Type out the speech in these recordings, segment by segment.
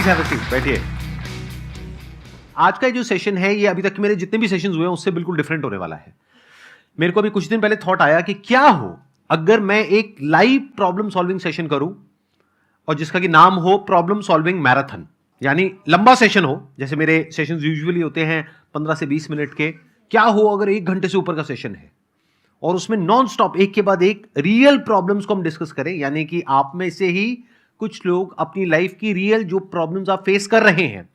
Have a seat, बैठिए। आज का जो सेशन है ये अभी तक के मेरे जितने भी सेशंस हुए हैं उससे बिल्कुल डिफरेंट होने वाला है। मेरे को अभी कुछ दिन पहले थॉट आया कि क्या हो अगर मैं एक लाइव प्रॉब्लम सॉल्विंग सेशन करूं और जिसका कि नाम हो प्रॉब्लम सॉल्विंग मैराथन, यानी लंबा सेशन हो, जैसे मेरे सेशंस यूजुअली होते हैं 15 से 20 मिनट के। क्या हो अगर 1 घंटे से ऊपर का सेशन है और उसमें नॉन स्टॉप एक के बाद एक रियल प्रॉब्लम्स को हम डिस्कस करें, यानी कि आप में से ही कुछ लोग अपनी लाइफ की रियल जो प्रॉब्लम्स आप फेस कर रहे हैं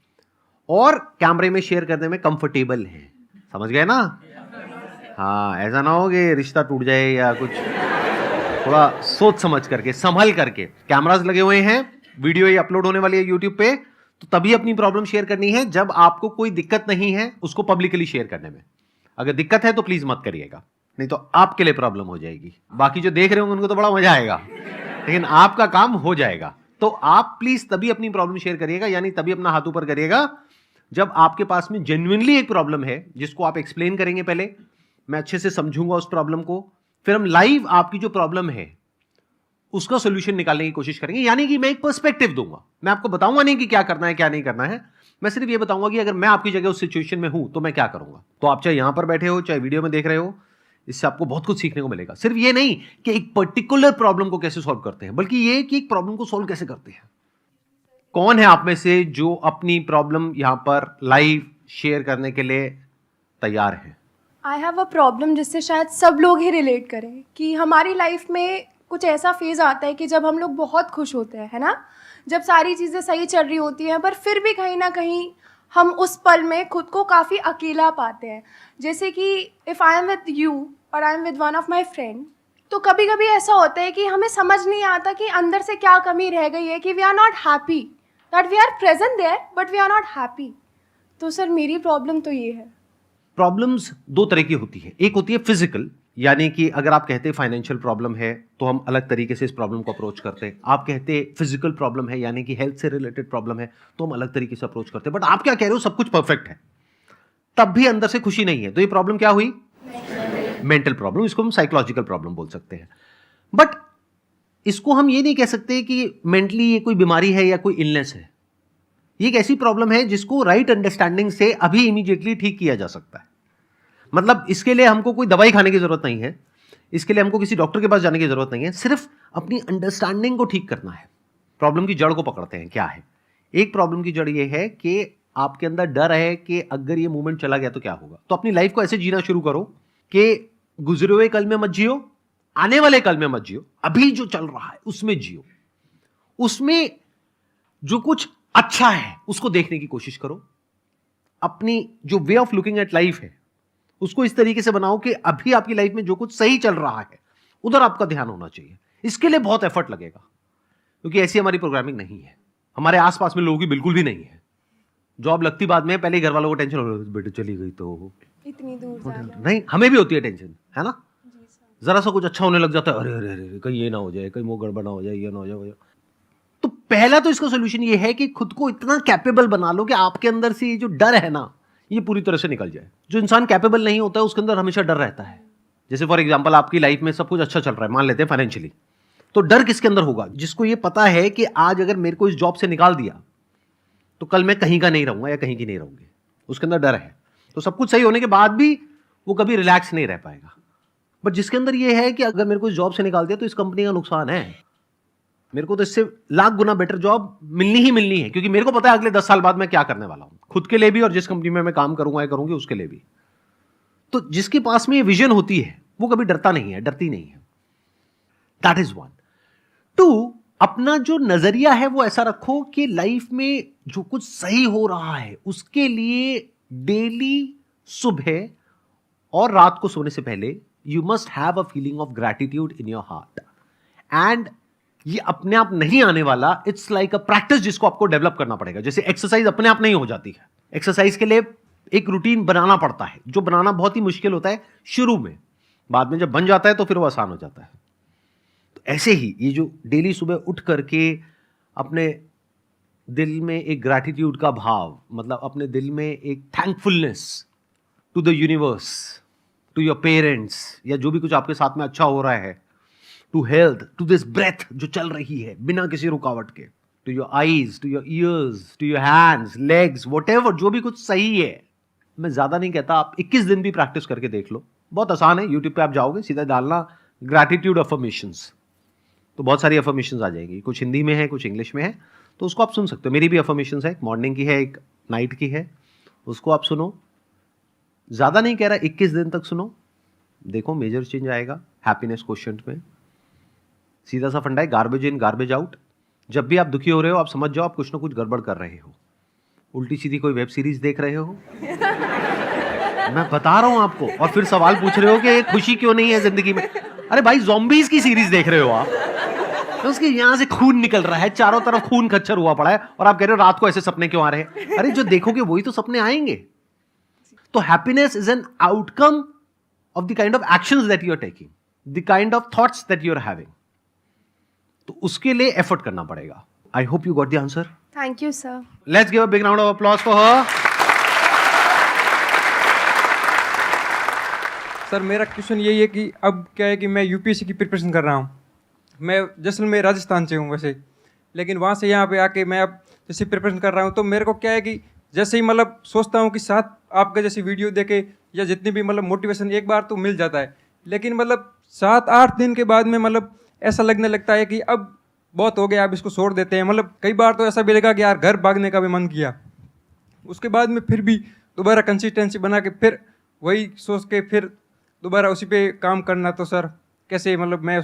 और कैमरे में शेयर करने में कंफर्टेबल हैं। समझ गए ना? हाँ, ऐसा ना हो कि रिश्ता टूट जाए या कुछ। थोड़ा सोच समझ करके, संभल करके। कैमरास लगे हुए हैं, वीडियो ये अपलोड होने वाली है यूट्यूब पे, तो तभी अपनी प्रॉब्लम शेयर करनी है जब आपको कोई दिक्कत नहीं है उसको पब्लिकली शेयर करने में। अगर दिक्कत है तो प्लीज मत करिएगा, नहीं तो आपके लिए प्रॉब्लम हो जाएगी। बाकी जो देख रहे होंगे उनको तो बड़ा मजा आएगा, लेकिन आपका काम हो जाएगा। तो आप प्लीज तभी अपनी प्रॉब्लम शेयर करिएगा, यानी तभी अपना हाथ ऊपर करिएगा जब आपके पास में जेन्युइनली एक प्रॉब्लम है जिसको आप एक्सप्लेन करेंगे। पहले मैं अच्छे से समझूंगा उस प्रॉब्लम को, फिर हम लाइव आपकी जो प्रॉब्लम है उसका सॉल्यूशन निकालने की कोशिश करेंगे। यानी कि मैं एक पर्सपेक्टिव दूंगा, मैं आपको बताऊंगा नहीं कि क्या करना है क्या नहीं करना है, मैं सिर्फ ये बताऊंगा कि अगर मैं आपकी जगह उस सिचुएशन में हूं तो मैं क्या करूंगा। तो आप चाहे यहां पर बैठे हो चाहे वीडियो में देख रहे हो, इससे आपको बहुत कुछ सीखने को मिलेगा। सिर्फ ये नहीं कि एक पर्टिकुलर प्रॉब्लम को कैसे सॉल्व करते हैं, बल्कि ये कि एक प्रॉब्लम को सॉल्व कैसे करते हैं। कौन है आप में से जो अपनी प्रॉब्लम यहां पर लाइव शेयर करने के लिए तैयार है? आई हैव अ प्रॉब्लम जिससे शायद सब लोग ही रिलेट करें कि हमारी लाइफ में कुछ ऐसा फेज़ आता है कि जब हम लोग बहुत खुश होते हैं, है ना, जब सारी चीज़ें सही चल रही होती हैं, पर फिर भी कहीं ना कहीं हम उस पल में खुद को काफ़ी अकेला पाते हैं। जैसे कि if I am with you और I am with one of my friend, तो कभी कभी ऐसा होता है कि हमें समझ नहीं आता कि अंदर से क्या कमी रह गई है, कि we are not happy, that we are present there but we are not happy. तो सर मेरी प्रॉब्लम तो ये है। प्रॉब्लम्स दो तरह की होती है। एक होती है फिजिकल, यानी कि अगर आप कहते हैं फाइनेंशियल प्रॉब्लम है तो हम अलग तरीके से इस प्रॉब्लम को अप्रोच करते हैं। आप कहते हैं फिजिकल प्रॉब्लम है यानी कि हेल्थ से रिलेटेड प्रॉब्लम है तो हम अलग तरीके से अप्रोच करते हैं। बट आप क्या कह रहे हो, सब कुछ परफेक्ट है तब भी अंदर से खुशी नहीं है, तो ये प्रॉब्लम क्या हुई? Mental problem. इसको हम साइकोलॉजिकल प्रॉब्लम बोल सकते हैं। बट इसको हम ये नहीं कह सकते कि मेंटली ये कोई बीमारी है या कोई इलनेस है। ये एक ऐसी प्रॉब्लम है जिसको राइट अंडरस्टैंडिंग से अभी इमीडिएटली ठीक किया जा सकता है। मतलब इसके लिए हमको कोई दवाई खाने की जरूरत नहीं है, इसके लिए हमको किसी डॉक्टर के पास जाने की जरूरत नहीं है, सिर्फ अपनी अंडरस्टैंडिंग को ठीक करना है। प्रॉब्लम की जड़ को पकड़ते हैं, क्या है? एक प्रॉब्लम की जड़ ये है कि आपके अंदर डर है कि अगर ये मूवमेंट चला गया तो क्या होगा। तो अपनी लाइफ को ऐसे जीना शुरू करो कि गुजरे हुए कल में मत जियो, आने वाले कल में मत जियो, अभी जो चल रहा है उसमें जियो। उसमें जो कुछ अच्छा है उसको देखने की कोशिश करो। अपनी जो way of looking at life है उसको इस तरीके से बनाओ कि अभी आपकी लाइफ में जो कुछ सही चल रहा है उधर आपका ध्यान होना चाहिए। इसके लिए बहुत एफर्ट लगेगा क्योंकि ऐसी हमारी प्रोग्रामिंग नहीं है। हमारे आसपास में लोगों की बिल्कुल भी नहीं है। जॉब लगती बाद में, पहले घर वालों को टेंशन हो रही है, बेटे चली गई तो इतनी दूर जाना। नहीं, हमें भी होती है टेंशन, है ना? जरा सा कुछ अच्छा होने लग जाता है, अरे अरे अरे कहीं ये ना हो जाए, कहीं वो गड़बड़ ना हो जाए, ये ना हो जाए। तो पहला तो इसका सोल्यूशन ये है कि खुद को इतना कैपेबल बना लो कि आपके अंदर से ये जो डर है ना ये पूरी तरह से निकल जाए। जो इंसान कैपेबल नहीं होता है उसके अंदर हमेशा डर रहता है। जैसे फॉर एग्जांपल आपकी लाइफ में सब कुछ अच्छा चल रहा है, मान लेते हैं फाइनेंशियली, तो डर किसके अंदर होगा? जिसको ये पता है कि आज अगर मेरे को इस जॉब से निकाल दिया तो कल मैं कहीं का नहीं रहूंगा या कहीं की नहीं रहूंगी, उसके अंदर डर है। तो सब कुछ सही होने के बाद भी वो कभी रिलैक्स नहीं रह पाएगा। बट जिसके अंदर ये है कि अगर मेरे को इस जॉब से निकाल दिया तो इस कंपनी का नुकसान है, मेरे को तो इससे लाख गुना बेटर जॉब मिलनी ही मिलनी है, क्योंकि मेरे को पता है अगले 10 साल बाद मैं क्या करने वाला हूं, खुद के लिए भी और जिस कंपनी में मैं काम करूंगा या करूंगी उसके लिए भी। तो जिसके पास में ये विजन होती है वो कभी डरता नहीं है, डरती नहीं है। That is one. टू, अपना जो नजरिया है वो ऐसा रखो कि लाइफ में जो कुछ सही हो रहा है उसके लिए डेली सुबह और रात को सोने से पहले you must have a feeling of gratitude in your heart. And ये अपने आप नहीं आने वाला, इट्स लाइक अ प्रैक्टिस जिसको आपको डेवलप करना पड़ेगा। जैसे एक्सरसाइज अपने आप नहीं हो जाती है, एक्सरसाइज के लिए एक रूटीन बनाना पड़ता है, जो बनाना बहुत ही मुश्किल होता है शुरू में, बाद में जब बन जाता है तो फिर वो आसान हो जाता है। तो ऐसे ही ये जो डेली सुबह उठ करके अपने दिल में एक ग्रैटिट्यूड का भाव, मतलब अपने दिल में एक thankfulness to the universe, to your parents, या जो भी कुछ आपके साथ में अच्छा हो रहा है, to health, to this breath जो चल रही है बिना किसी रुकावट के, to your eyes, to your ears, to your hands, legs, whatever, जो भी कुछ सही है। मैं ज्यादा नहीं कहता, आप 21 दिन भी प्रैक्टिस करके देख लो, बहुत आसान है। यूट्यूब पे आप जाओगे, सीधा डालना ग्रैटिट्यूड अफर्मेशंस, तो बहुत सारी अफर्मेशंस आ जाएंगी। कुछ हिंदी में है, कुछ इंग्लिश में है, तो उसको आप सुन सकते हो। मेरी भी अफर्मेशंस है, एक मॉर्निंग की है, एक नाइट की है, उसको आप सुनो। ज्यादा नहीं कह रहा, 21 दिन तक सुनो, देखो मेजर चेंज आएगा हैप्पीनेस क्वोशिएंट में। सीधा सा फंडा है, गार्बेज इन गार्बेज आउट। जब भी आप दुखी हो रहे हो, आप समझ जाओ आप कुछ ना कुछ गड़बड़ कर रहे हो, उल्टी सीधी कोई वेब सीरीज देख रहे हो। मैं बता रहा हूं आपको, और फिर सवाल पूछ रहे हो कि खुशी क्यों नहीं है जिंदगी में। अरे भाई, ज़ॉम्बीज़ की सीरीज देख रहे हो आप, तो उसके यहां से खून निकल रहा है, चारों तरफ खून खच्चर हुआ पड़ा है, और आप कह रहे हो रात को ऐसे सपने क्यों आ रहे हैं। अरे जो देखोगे वही तो सपने आएंगे। तो happiness is an outcome of the kind of actions that you are taking, the kind of thoughts that you are having. तो उसके लिए एफर्ट करना पड़ेगा। I hope you got the answer. Thank you sir. Let's give a big round of applause for her. Sir मेरा question यही है कि अब क्या है कि मैं यूपीएससी की प्रिपरेशन कर रहा हूँ। मैं जैसलमेर राजस्थान से हूँ वैसे, लेकिन वहाँ से यहाँ पे आके मैं अब जैसे प्रिपरेशन कर रहा हूँ, तो मेरे को क्या है कि जैसे ही मतलब सोचता हूँ कि साथ आपका जैसे वीडियो देखे या जितनी भी मतलब मोटिवेशन एक बार तो मिल जाता है, लेकिन मतलब 7-8 दिन के बाद में मतलब ऐसा लगने लगता है कि अब बहुत हो गया, अब इसको छोड़ देते हैं। मतलब कई बार तो ऐसा भी लगा कि यार घर भागने का भी मन किया। उसके बाद में फिर भी दोबारा कंसिस्टेंसी बना के फिर वही सोच के फिर दोबारा उसी पे काम करना। तो सर कैसे मतलब मैं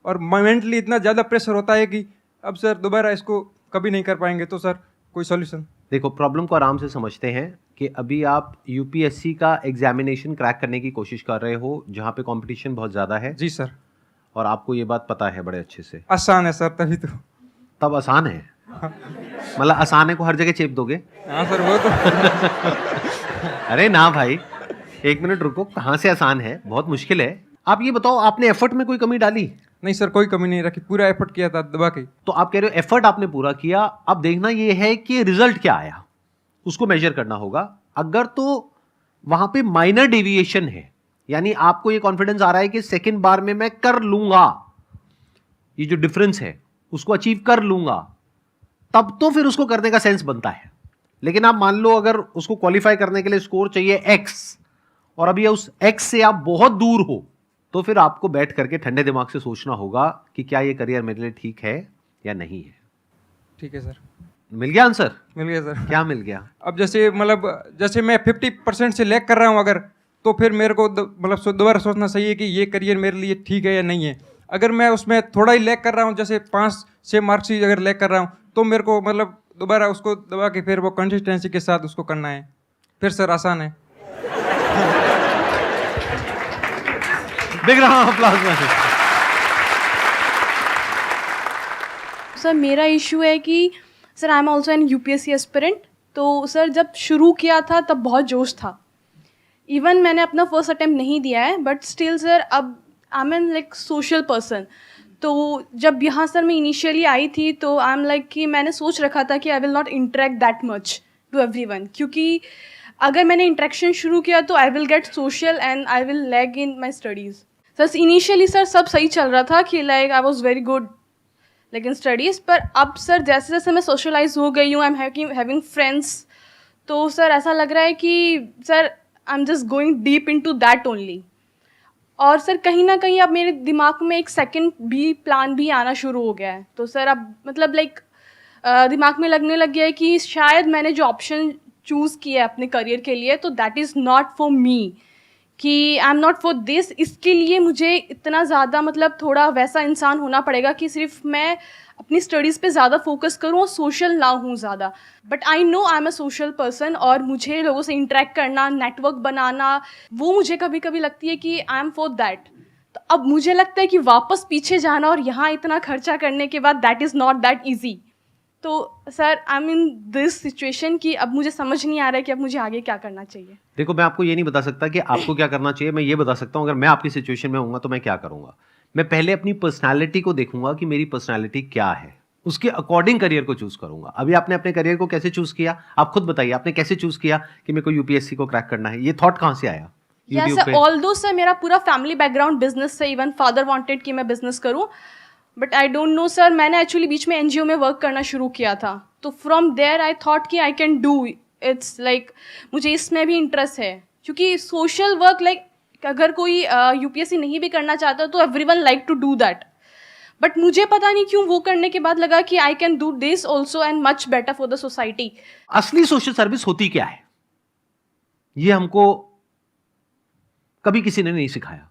और मेंटली इतना ज़्यादा प्रेशर होता है कि अब सर दोबारा इसको कभी नहीं कर पाएंगे, तो सर कोई सॉल्यूशन। देखो, प्रॉब्लम को आराम से समझते हैं कि अभी आप यूपीएससी का एग्जामिनेशन क्रैक करने की कोशिश कर रहे हो, जहाँ पे कंपटीशन बहुत ज़्यादा है। जी सर। और आपको ये बात पता है बड़े अच्छे से। आसान है सर, तभी तो। तब आसान है, मतलब आसान है को हर जगह चेप दोगे। हाँ सर, वो तो। अरे ना भाई, एक मिनट रुको, कहाँ से आसान है, बहुत मुश्किल है। आप ये बताओ, आपने एफर्ट में कोई कमी डाली? नहीं सर, कोई कमी नहीं रखी, पूरा एफर्ट किया था दबा के। तो आप कह रहे हो एफर्ट आपने पूरा किया, अब देखना ये है कि रिजल्ट क्या आया, उसको मेजर करना होगा। अगर तो वहां पे माइनर डेविएशन है, यानी आपको ये कॉन्फिडेंस आ रहा है कि सेकंड बार में मैं कर लूंगा, ये जो डिफरेंस है उसको अचीव कर लूंगा, तब तो फिर उसको करने का सेंस बनता है। लेकिन आप मान लो अगर उसको क्वालिफाई करने के लिए स्कोर चाहिए x, और अभी उस x से आप बहुत दूर हो, तो फिर आपको बैठ करके ठंडे दिमाग से सोचना होगा कि क्या ये करियर मेरे लिए ठीक है या नहीं है। ठीक है सर। मिल गया आंसर? मिल गया सर। क्या मिल गया? अब जैसे मतलब जैसे मैं 50% से लैग कर रहा हूँ अगर, तो फिर मेरे को मतलब दोबारा सोचना चाहिए है कि ये करियर मेरे लिए ठीक है या नहीं है। अगर मैं उसमें थोड़ा ही लैग कर रहा हूँ, जैसे 5-6 मार्क्स ही अगर लैग कर रहा हूँ, तो मेरे को मतलब दोबारा उसको दबा के फिर वो कंसिस्टेंसी के साथ उसको करना है। फिर सर आसान है। Big round of applause. Sir मेरा इशू है कि sir I am also an UPSC aspirant. तो सर जब शुरू किया था तब बहुत जोश था, इवन मैंने अपना फर्स्ट अटेम्प्ट नहीं दिया है, बट स्टिल सर अब I am an like social person. तो जब यहाँ सर मैं इनिशियली आई थी तो आई एम लाइक कि मैंने सोच रखा था कि I will not interact that much to everyone, क्योंकि अगर मैंने इंटरेक्शन शुरू किया तो I will get social and I will lag in my studies. Sir initially sir सब सही चल रहा था कि like I was very good लेकिन स्टडीज़, पर अब सर जैसे जैसे मैं सोशलाइज हो गई हूँ, आई एम हैविंग फ्रेंड्स, तो सर ऐसा लग रहा है कि sir I am just going deep into that only. और सर कहीं ना कहीं अब मेरे दिमाग में एक सेकंड भी प्लान भी आना शुरू हो गया है। तो सर अब मतलब लाइक दिमाग में लगने लग गया है कि शायद मैंने जो ऑप्शन चूज़ किया है अपने करियर के लिए, तो that is not for me, कि I am not for this. इसके लिए मुझे इतना ज़्यादा मतलब थोड़ा वैसा इंसान होना पड़ेगा कि सिर्फ मैं अपनी स्टडीज़ पे ज़्यादा फोकस करूँ और सोशल ना हूँ ज़्यादा। But I no I am a social person, और मुझे लोगों से इंटरेक्ट करना, नेटवर्क बनाना, वो मुझे कभी कभी लगती है कि आई एम फॉर दैट। तो अब मुझे लगता है कि वापस पीछे जाना और यहाँ इतना खर्चा करने के बाद that is not that easy. तो sir I am in this situation कि अब मुझे समझ नहीं आ रहा है कि अब मुझे आगे क्या करना चाहिए। देखो, मैं आपको ये नहीं बता सकता कि आपको क्या करना चाहिए। मैं ये बता सकता हूँ अगर मैं आपकी सिचुएशन में होऊंगा तो मैं क्या करूंगा। मैं पहले अपनी पर्सनालिटी को देखूंगा कि मेरी पर्सनालिटी क्या है, उसके अकॉर्डिंग करियर को चूज करूंगा। अभी आपने अपने करियर को कैसे चूज किया, आप खुद बताइए, आपने कैसे चूज किया कि मेरे को यूपीएससी को क्रैक करना है? ये थॉट कहाँ से आया? या सर ऑल्दो सर मेरा पूरा फैमिली बैकग्राउंड बिजनेस से, इवन फादर वांटेड कि मैं बिजनेस करूं, but I don't no sir, मैंने एक्चुअली बीच में एनजीओ में वर्क करना शुरू किया था, तो फ्रॉम देयर आई थॉट कि I can do it's like मुझे इसमें भी इंटरेस्ट है, क्योंकि सोशल वर्क लाइक अगर कोई यूपीएससी नहीं भी करना चाहता तो everyone like to do that, but मुझे पता नहीं क्यों वो करने के बाद लगा कि I can do this also and much better for the society. असली सोशल सर्विस होती क्या है, ये हमको कभी किसी ने नहीं सिखाया,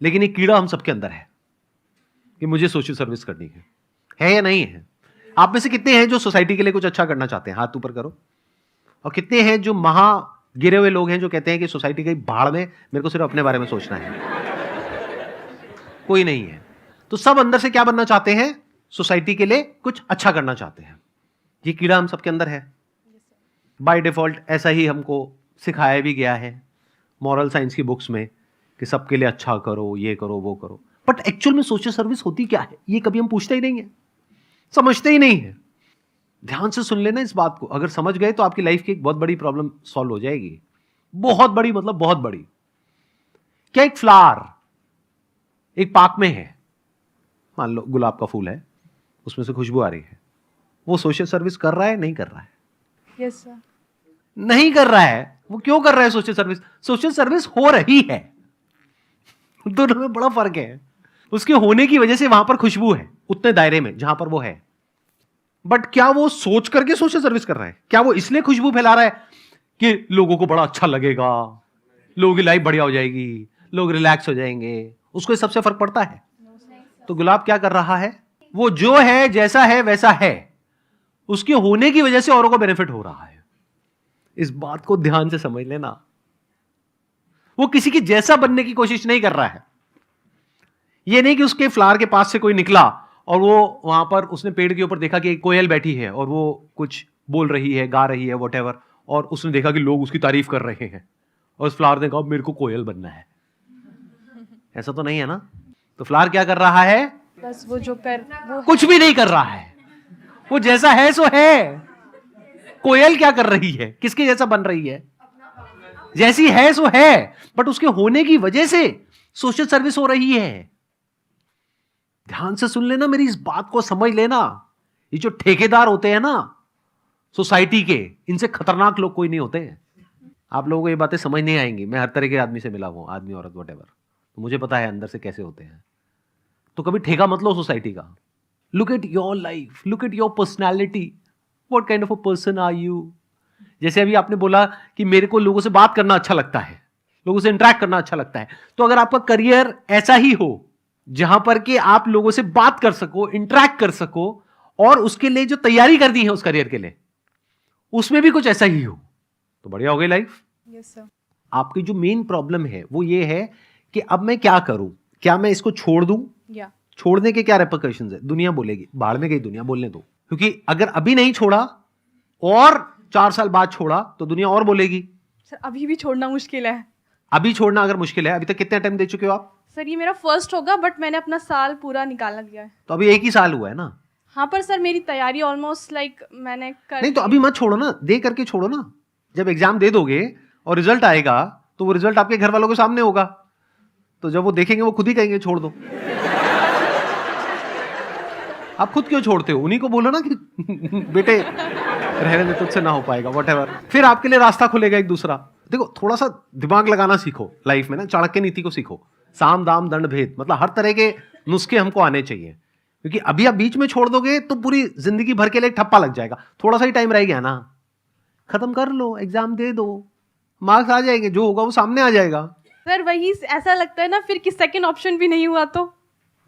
लेकिन एक कीड़ा हम सबके अंदर है कि मुझे सोशल सर्विस करनी है या नहीं है? आप में से कितने हैं जो सोसाइटी के लिए कुछ अच्छा करना चाहते हैं? हाथ ऊपर करो। और कितने हैं जो महा गिरे हुए लोग हैं जो कहते हैं कि सोसाइटी की भाड़ में, मेरे को सिर्फ अपने बारे में सोचना है? कोई नहीं है। तो सब अंदर से क्या बनना चाहते हैं? सोसाइटी के लिए कुछ अच्छा करना चाहते हैं। ये कीड़ा हम सबके अंदर है, बाय डिफॉल्ट ऐसा ही हमको सिखाया भी गया है मॉरल साइंस की बुक्स में कि सबके लिए अच्छा करो, ये करो, वो करो। बट एक्चुअल में सोशल सर्विस होती क्या है, ये कभी हम पूछते ही नहीं है, समझते ही नहीं है। ध्यान से सुन लेना इस बात को, अगर समझ गए तो आपकी लाइफ की एक बहुत बड़ी प्रॉब्लम सॉल्व हो जाएगी। बहुत बड़ी, मतलब बहुत बड़ी। क्या एक फ्लावर एक पार्क में है, मान लो गुलाब का फूल है, उसमें से खुशबू आ रही है, वो सोशल सर्विस कर रहा है? नहीं कर रहा है? Yes sir. नहीं कर रहा है। वो क्यों कर रहा है सोशल सर्विस? सोशल सर्विस हो रही है। दोनों में बड़ा फर्क है। उसके होने की वजह से वहां पर खुशबू है उतने दायरे में जहां पर वो है, बट क्या वो सोच करके सोशल सर्विस कर रहा है? क्या वो इसलिए खुशबू फैला रहा है कि लोगों को बड़ा अच्छा लगेगा, लोगों की लाइफ बढ़िया हो जाएगी, लोग रिलैक्स हो जाएंगे? उसको इस सबसे फर्क पड़ता है? तो गुलाब क्या कर रहा है? वो जो है, जैसा है वैसा है, उसके होने की वजह से औरों को बेनिफिट हो रहा है। इस बात को ध्यान से समझ लेना। वो किसी की जैसा बनने की कोशिश नहीं कर रहा है। ये नहीं कि उसके फ्लावर के पास से कोई निकला और वो वहां पर उसने पेड़ के ऊपर देखा कि एक कोयल बैठी है और वो कुछ बोल रही है, गा रही है, व्हाटएवर, और उसने देखा कि लोग उसकी तारीफ कर रहे हैं और उस फ्लावर ने कहा मेरे को कोयल बनना है। ऐसा तो नहीं है ना? तो फ्लावर क्या कर रहा है? बस वो जो कर वो कुछ भी नहीं कर रहा है। वो जैसा है सो है। कोयल क्या कर रही है? किसके जैसा बन रही है? जैसी है सो है, बट उसके होने की वजह से सोशल सर्विस हो रही है। ध्यान से सुन लेना, मेरी इस बात को समझ लेना। ये जो ठेकेदार होते हैं ना सोसाइटी के, इनसे खतरनाक लोग कोई नहीं होते हैं। आप लोगों को ये बातें समझ नहीं आएंगी। मैं हर तरह के आदमी से मिला हूं, आदमी औरत व्हाटएवर, तो मुझे पता है अंदर से कैसे होते हैं। तो कभी ठेका मत लो सोसाइटी का। Look at your life, look at your personality, what kind of a person are you. जैसे अभी आपने बोला कि मेरे को लोगों से बात करना अच्छा लगता है, लोगों से इंटरेक्ट करना अच्छा लगता है, तो अगर आपका करियर ऐसा ही हो जहां पर कि आप लोगों से बात कर सको, इंटरेक्ट कर सको, और उसके लिए जो तैयारी करनी है उस करियर के लिए उसमें भी कुछ ऐसा ही हो, तो बढ़िया हो गई लाइफ। Yes sir. आपकी जो मेन प्रॉब्लम है वो ये है कि अब मैं क्या करूं, क्या मैं इसको छोड़ दूं? या छोड़ने के क्या रेपरकशंस है? दुनिया बोलेगी, बाहर में गई दुनिया, बोलने दो। क्योंकि अगर अभी नहीं छोड़ा और 4 साल बाद छोड़ा तो दुनिया और बोलेगी। सर अभी भी छोड़ना मुश्किल है। अभी छोड़ना अगर मुश्किल है, अभी तक कितने अटेम्प्ट दे चुके हो आप? सर ये मेरा फर्स्ट होगा, बट मैंने अपना साल पूरा निकाला दिया है। तो अभी 1 ही साल हुआ है ना। हाँ पर सर मेरी तैयारी ऑलमोस्ट लाइक मैंने कर नहीं तो अभी मत छोड़ो ना, दे करके छोड़ो ना। जब एग्जाम दे दोगे और रिजल्ट आएगा तो वो रिजल्ट आपके घर वालों के सामने होगा, तो जब वो देखेंगे वो खुद ही कहेंगे छोड़ दो। आप खुद क्यों छोड़ते हो? उन्हीं को बोलो ना कि बेटे रहने दे, तुझसे ना हो पाएगा, व्हाटएवर। फिर आपके लिए रास्ता खुलेगा एक दूसरा। देखो थोड़ा सा दिमाग लगाना सीखो लाइफ में ना, चाणक्य नीति को सीखो। साम दाम दंड भेद, मतलब हर तरह के नुस्खे हमको आने चाहिए, क्योंकि अभी आप बीच में छोड़ दोगे तो पूरी जिंदगी भर के लिए ठप्पा लग जाएगा। थोड़ा सा ही टाइम रह गया ना, खत्म कर लो, एग्जाम दे दो, मार्क्स आ जाएंगे, जो होगा वो सामने आ जाएगा। सर वही ऐसा लगता है ना फिर कि सेकंड ऑप्शन भी नहीं हुआ तो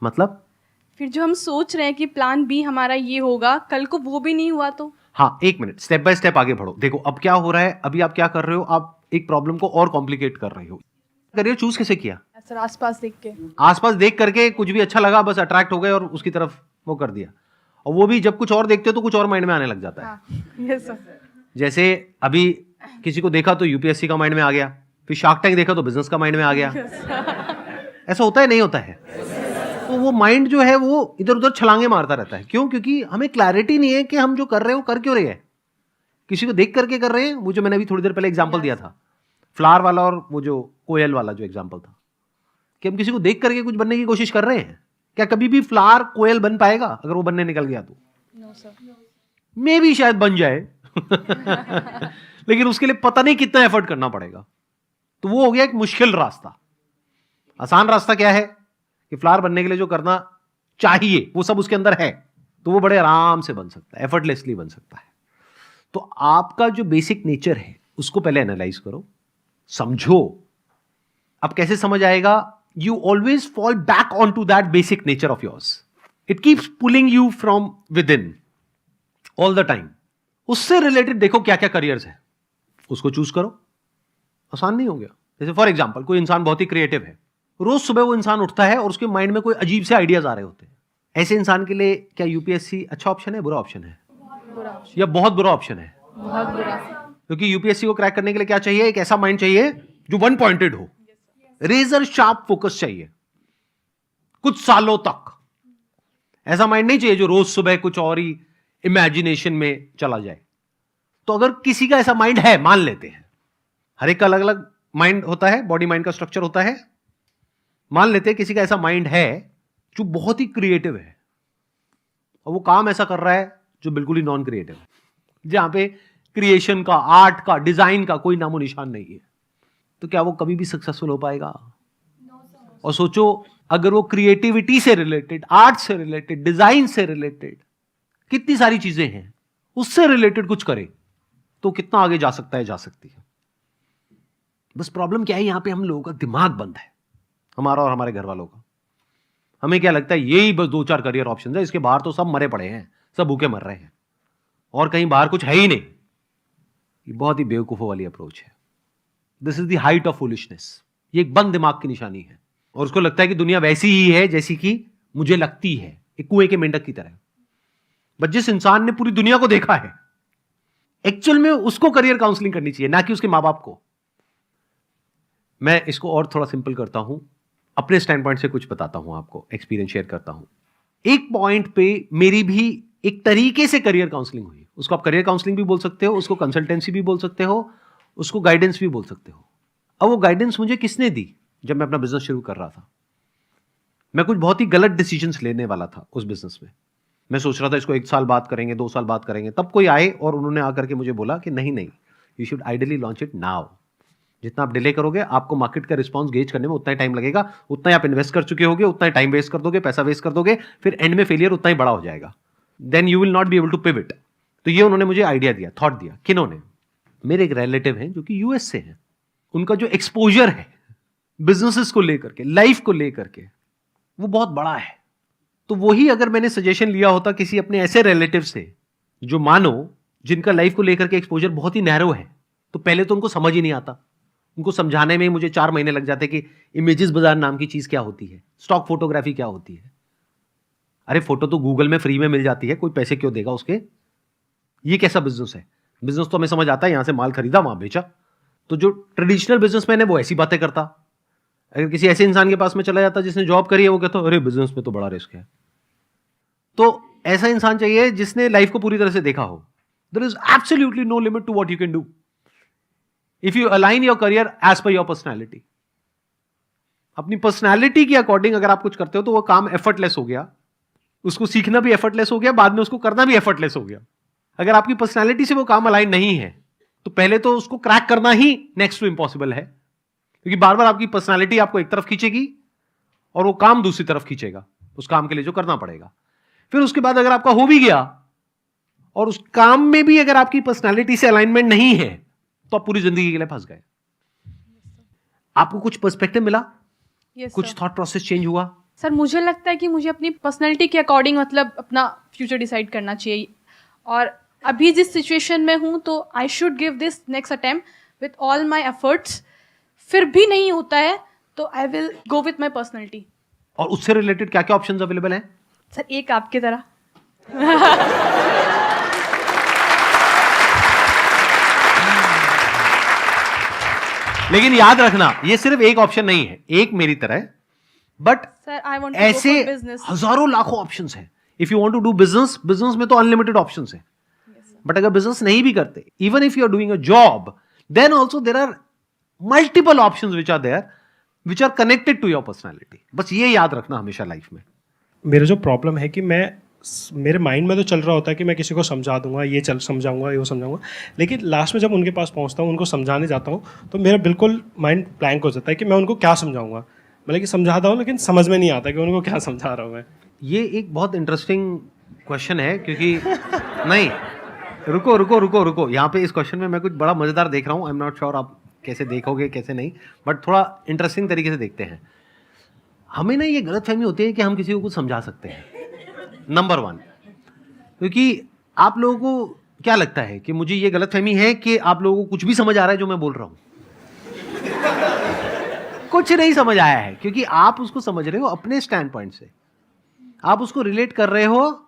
मतलब फिर जो हम सोच रहे हैं कि प्लान बी हमारा ये होगा, कल को वो भी नहीं हुआ तो। हाँ, 1 मिनट, स्टेप बाय स्टेप आगे बढ़ो। देखो अब क्या हो रहा है, अभी आप क्या कर रहे हो, आप एक प्रॉब्लम को और कॉम्प्लिकेट कर रहे हो। करियर चूज कैसे किया? सर आसपास देख के। आसपास देख करके कुछ भी अच्छा लगा, बस अट्रैक्ट हो गए और उसकी तरफ वो कर दिया। और वो भी जब कुछ और देखते हो तो कुछ और माइंड में आने लग जाता है। हाँ यस सर। जैसे अभी किसी को देखा तो यूपीएससी का माइंड में आ गया, फिर शार्क टैंक देखा तो बिजनेस का माइंड में आ गया। ऐसा होता है नहीं होता है? तो वो माइंड जो है वो इधर उधर छलांगे मारता रहता है। क्यों? क्योंकि हमें क्लैरिटी नहीं है कि हम जो कर रहे हो कर क्यों रहे हैं। किसी को देख करके कर रहे हैं, वो जो मैंने अभी थोड़ी देर पहले एग्जांपल दिया था फ्लावर वाला और वो जो कोयल वाला जो एग्जांपल था, कि हम किसी को देख करके कुछ बनने की कोशिश कर रहे हैं, क्या कभी भी फ्लावर कोयल बन पाएगा? अगर वो बनने निकल गया तो मे भी शायद बन जाए लेकिन उसके लिए पता नहीं कितना एफर्ट करना पड़ेगा। तो वो हो गया एक मुश्किल रास्ता। आसान रास्ता क्या है कि फ्लावर बनने के लिए जो करना चाहिए वो सब उसके अंदर है, तो वो बड़े आराम से बन सकता है, एफर्टलेसली बन सकता है। तो आपका जो बेसिक नेचर है उसको पहले एनालाइज करो, समझो। अब कैसे समझ आएगा? You always fall back on to that basic nature of yours. It keeps pulling you from within all the time. उससे रिलेटेड देखो क्या क्या करियर्स है, उसको चूज करो। आसान नहीं हो गया। जैसे फॉर एग्जाम्पल कोई इंसान बहुत ही क्रिएटिव है, रोज सुबह वो इंसान उठता है और उसके माइंड में कोई अजीब से आइडियाज आ रहे होते हैं। ऐसे इंसान के लिए क्या यूपीएससी अच्छा ऑप्शन है, बुरा ऑप्शन है, या बहुत बुरा ऑप्शन है? बहुत बुरा। क्योंकि यूपीएससी को क्रैक करने के लिए क्या चाहिए? एक ऐसा माइंड चाहिए जो वन पॉइंटेड हो, रेजर शार्प फोकस चाहिए कुछ सालों तक। ऐसा माइंड नहीं चाहिए जो रोज सुबह कुछ और ही इमेजिनेशन में चला जाए। तो अगर किसी का ऐसा माइंड है, मान लेते हैं, हर एक का अलग अलग माइंड होता है, बॉडी माइंड का स्ट्रक्चर होता है। मान लेते हैं किसी का ऐसा माइंड है जो बहुत ही क्रिएटिव है और वो काम ऐसा कर रहा है जो बिल्कुल ही नॉन क्रिएटिव है, जहां पे क्रिएशन का, आर्ट का, डिजाइन का कोई नामो निशान नहीं है। तो क्या वो कभी भी सक्सेसफुल हो पाएगा? और सोचो अगर वो क्रिएटिविटी से रिलेटेड, आर्ट से रिलेटेड, डिजाइन से रिलेटेड कितनी सारी चीजें हैं, उससे रिलेटेड कुछ करे तो कितना आगे जा सकता है, जा सकती है। बस प्रॉब्लम क्या है, यहां पे हम लोगों का दिमाग बंद है, हमारा और हमारे घर वालों का। हमें क्या लगता है यही बस 2-4 करियर ऑप्शन है, इसके बाहर तो सब मरे पड़े हैं, सब भूखे मर रहे हैं और कहीं बाहर कुछ है ही नहीं। ये बहुत ही बेवकूफों वाली अप्रोच है। This is the height of foolishness. ये एक बंद दिमाग की निशानी है और उसको लगता है कि दुनिया वैसी ही है जैसी कि मुझे लगती है, एक कुएं के मेंढक की तरह। बट जिस इंसान ने पूरी दुनिया को देखा है, एक्चुअल में उसको करियर काउंसलिंग करनी चाहिए, ना कि उसके मां बाप को। मैं इसको और थोड़ा सिंपल करता हूं, अपने स्टैंड पॉइंट से कुछ बताता हूं आपको, एक्सपीरियंस शेयर करता हूं। एक पॉइंट पे मेरी भी एक तरीके से करियर काउंसलिंग हुई। उसको आप करियर काउंसलिंग भी बोल सकते हो, उसको कंसल्टेंसी भी बोल सकते हो, उसको गाइडेंस भी बोल सकते हो। अब वो गाइडेंस मुझे किसने दी? जब मैं अपना बिजनेस शुरू कर रहा था, मैं कुछ बहुत ही गलत डिसीजंस लेने वाला था उस बिजनेस में। मैं सोच रहा था इसको 1 साल बाद करेंगे, 2 साल बाद करेंगे। तब कोई आए और उन्होंने आकर के मुझे बोला कि नहीं, you should ideally launch it now. जितना आप डिले करोगे, आपको मार्केट का रिस्पॉन्स गेज करने में उतना ही टाइम लगेगा, उतना ही आप इन्वेस्ट कर चुके होगे, उतना ही टाइम वेस्ट कर दोगे, पैसा वेस्ट कर दोगे, फिर एंड में फेलियर उतना ही बड़ा हो जाएगा। Then you will not be able to pivot. तो ये उन्होंने मुझे आइडिया दिया, थॉट दिया। किन्होंने? मेरे एक रिलेटिव हैं जो कि यूएस से हैं। उनका जो एक्सपोजर है बिजनेसेस को लेकर के, लाइफ को लेकर के, वो बहुत बड़ा है। तो वही अगर मैंने सजेशन लिया होता किसी अपने ऐसे रिलेटिव से जो मानो जिनका लाइफ को लेकर के एक्सपोजर बहुत ही नैरो है, तो पहले तो उनको समझ ही नहीं आता। उनको समझाने में मुझे 4 महीने लग जाते कि इमेजेस बाजार नाम की चीज क्या होती है, स्टॉक फोटोग्राफी क्या होती है। अरे फोटो तो गूगल में फ्री में मिल जाती है, कोई पैसे क्यों देगा उसके? ये कैसा बिजनेस है? बिजनेस तो हमें समझ आता है, यहां से माल खरीदा वहां बेचा। तो जो ट्रेडिशनल बिजनेसमैन है वो ऐसी बातें करता। अगर किसी ऐसे इंसान के पास में चला जाता जिसने जॉब करी है, वो कहता अरे बिजनेस में तो बड़ा रिस्क है। तो ऐसा इंसान चाहिए जिसने लाइफ को पूरी तरह से देखा हो। There is absolutely no limit to what you can do if you align your career as per your personality. अपनी पर्सनैलिटी के अकॉर्डिंग अगर आप कुछ करते हो तो वो काम एफर्टलेस हो गया, उसको सीखना भी एफर्टलेस हो गया, बाद में उसको करना भी एफर्टलेस हो गया। अगर आपकी पर्सनैलिटी से वो काम अलाइन नहीं है तो पहले तो उसको क्रैक करना ही नेक्स्ट टू इम्पॉसिबल है, क्योंकि बार बार आपकी पर्सनैलिटी आपको एक तरफ खींचेगी और वो काम दूसरी तरफ खींचेगा, उस काम के लिए जो करना पड़ेगा। फिर उसके बाद अगर आपका हो भी गया और उस काम में भी अगर आपकी पर्सनैलिटी से अलाइनमेंट नहीं है तो आप पूरी जिंदगी के लिए फंस गए। आपको कुछ पर्सपेक्टिव मिला? Yes, कुछ sir. थॉट प्रोसेस चेंज हुआ? सर मुझे लगता है कि मुझे अपनी पर्सनैलिटी के अकॉर्डिंग मतलब अपना फ्यूचर डिसाइड करना चाहिए। और अभी जिस सिचुएशन में हूँ तो I should give this next attempt with all my efforts. फिर भी नहीं होता है तो I will go with my personality. और उससे रिलेटेड क्या क्या ऑप्शंस अवेलेबल हैं? सर एक आपकी तरह। लेकिन याद रखना ये सिर्फ एक ऑप्शन नहीं है, एक मेरी तरह, but sir I want to ऐसे गो फॉर बिजनेस। हजारों लाखों ऑप्शंस हैं। If you want to do business, business में तो अनलिमिटेड ऑप्शंस हैं। बट अगर बिजनेस नहीं भी करते, even if you are doing a job, then also there are multiple options which are there which are connected to your personality. बस ये याद रखना हमेशा लाइफ में। मेरा जो प्रॉब्लम है कि मेरे माइंड में तो चल रहा होता है कि मैं किसी को समझा दूंगा, समझाऊंगा, ये समझाऊंगा, लेकिन लास्ट में जब उनके पास पहुंचता हूँ, उनको समझाने जाता हूँ, तो मेरा बिल्कुल माइंड ब्लैंक हो जाता है कि मैं उनको क्या समझाऊंगा। मतलब कि समझाता हूँ लेकिन समझ में नहीं आता कि उनको क्या समझा रहा हूँ मैं। ये एक बहुत इंटरेस्टिंग क्वेश्चन है, क्योंकि नहीं, रुको, यहाँ पे इस क्वेश्चन में मैं कुछ बड़ा मज़ेदार देख रहा हूँ। आई एम नॉट श्योर आप कैसे देखोगे कैसे नहीं, बट थोड़ा इंटरेस्टिंग तरीके से देखते हैं। हमें ना ये गलतफहमी होती है कि हम किसी को कुछ समझा सकते हैं, नंबर 1। क्योंकि आप लोगों को क्या लगता है कि मुझे ये गलतफहमी है कि आप लोगों को कुछ भी समझ आ रहा है जो मैं बोल रहा हूँ? कुछ नहीं समझ आया है, क्योंकि आप उसको समझ रहे हो अपने स्टैंड पॉइंट से, आप उसको रिलेट कर रहे हो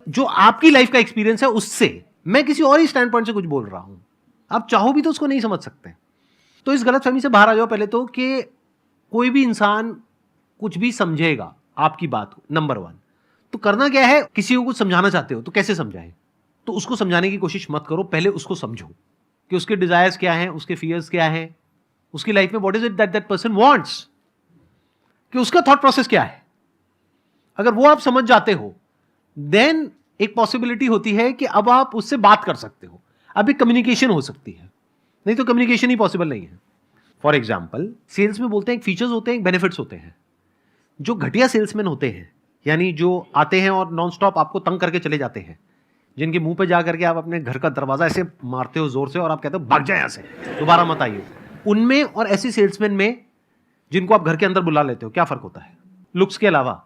जो आपकी लाइफ का एक्सपीरियंस है उससे। मैं किसी और ही स्टैंड पॉइंट से कुछ बोल रहा हूं, आप चाहो भी तो उसको नहीं समझ सकते। तो इस गलतफहमी से बाहर आ जाओ पहले तो, कि कोई भी इंसान कुछ भी समझेगा आपकी बात को, नंबर 1। तो करना क्या है, किसी को कुछ समझाना चाहते हो तो कैसे समझाएं? तो उसको समझाने की कोशिश मत करो, पहले उसको समझो कि उसके डिजायर्स क्या हैं, उसके फियर्स क्या हैं, उसकी लाइफ में what is it that person wants, कि उसका थॉट प्रोसेस क्या है। अगर वो आप समझ जाते हो, देन एक पॉसिबिलिटी होती है कि अब आप उससे बात कर सकते हो, अब एक कम्युनिकेशन हो सकती है। नहीं तो कम्युनिकेशन ही पॉसिबल नहीं है। फॉर एग्जाम्पल, सेल्स में बोलते हैं एक फीचर्स होते हैं, एक बेनिफिट्स होते हैं। जो घटिया सेल्समैन होते हैं, यानी जो आते हैं और नॉन स्टॉप आपको तंग करके चले जाते हैं, जिनके मुंह पे जा करके आप अपने घर का दरवाजा ऐसे मारते हो जोर से और आप कहते हो भाग जाए यहां से, दोबारा मत आइए, उनमें और ऐसी सेल्समैन में जिनको आप घर के अंदर बुला लेते हो, क्या फर्क होता है लुक्स के अलावा?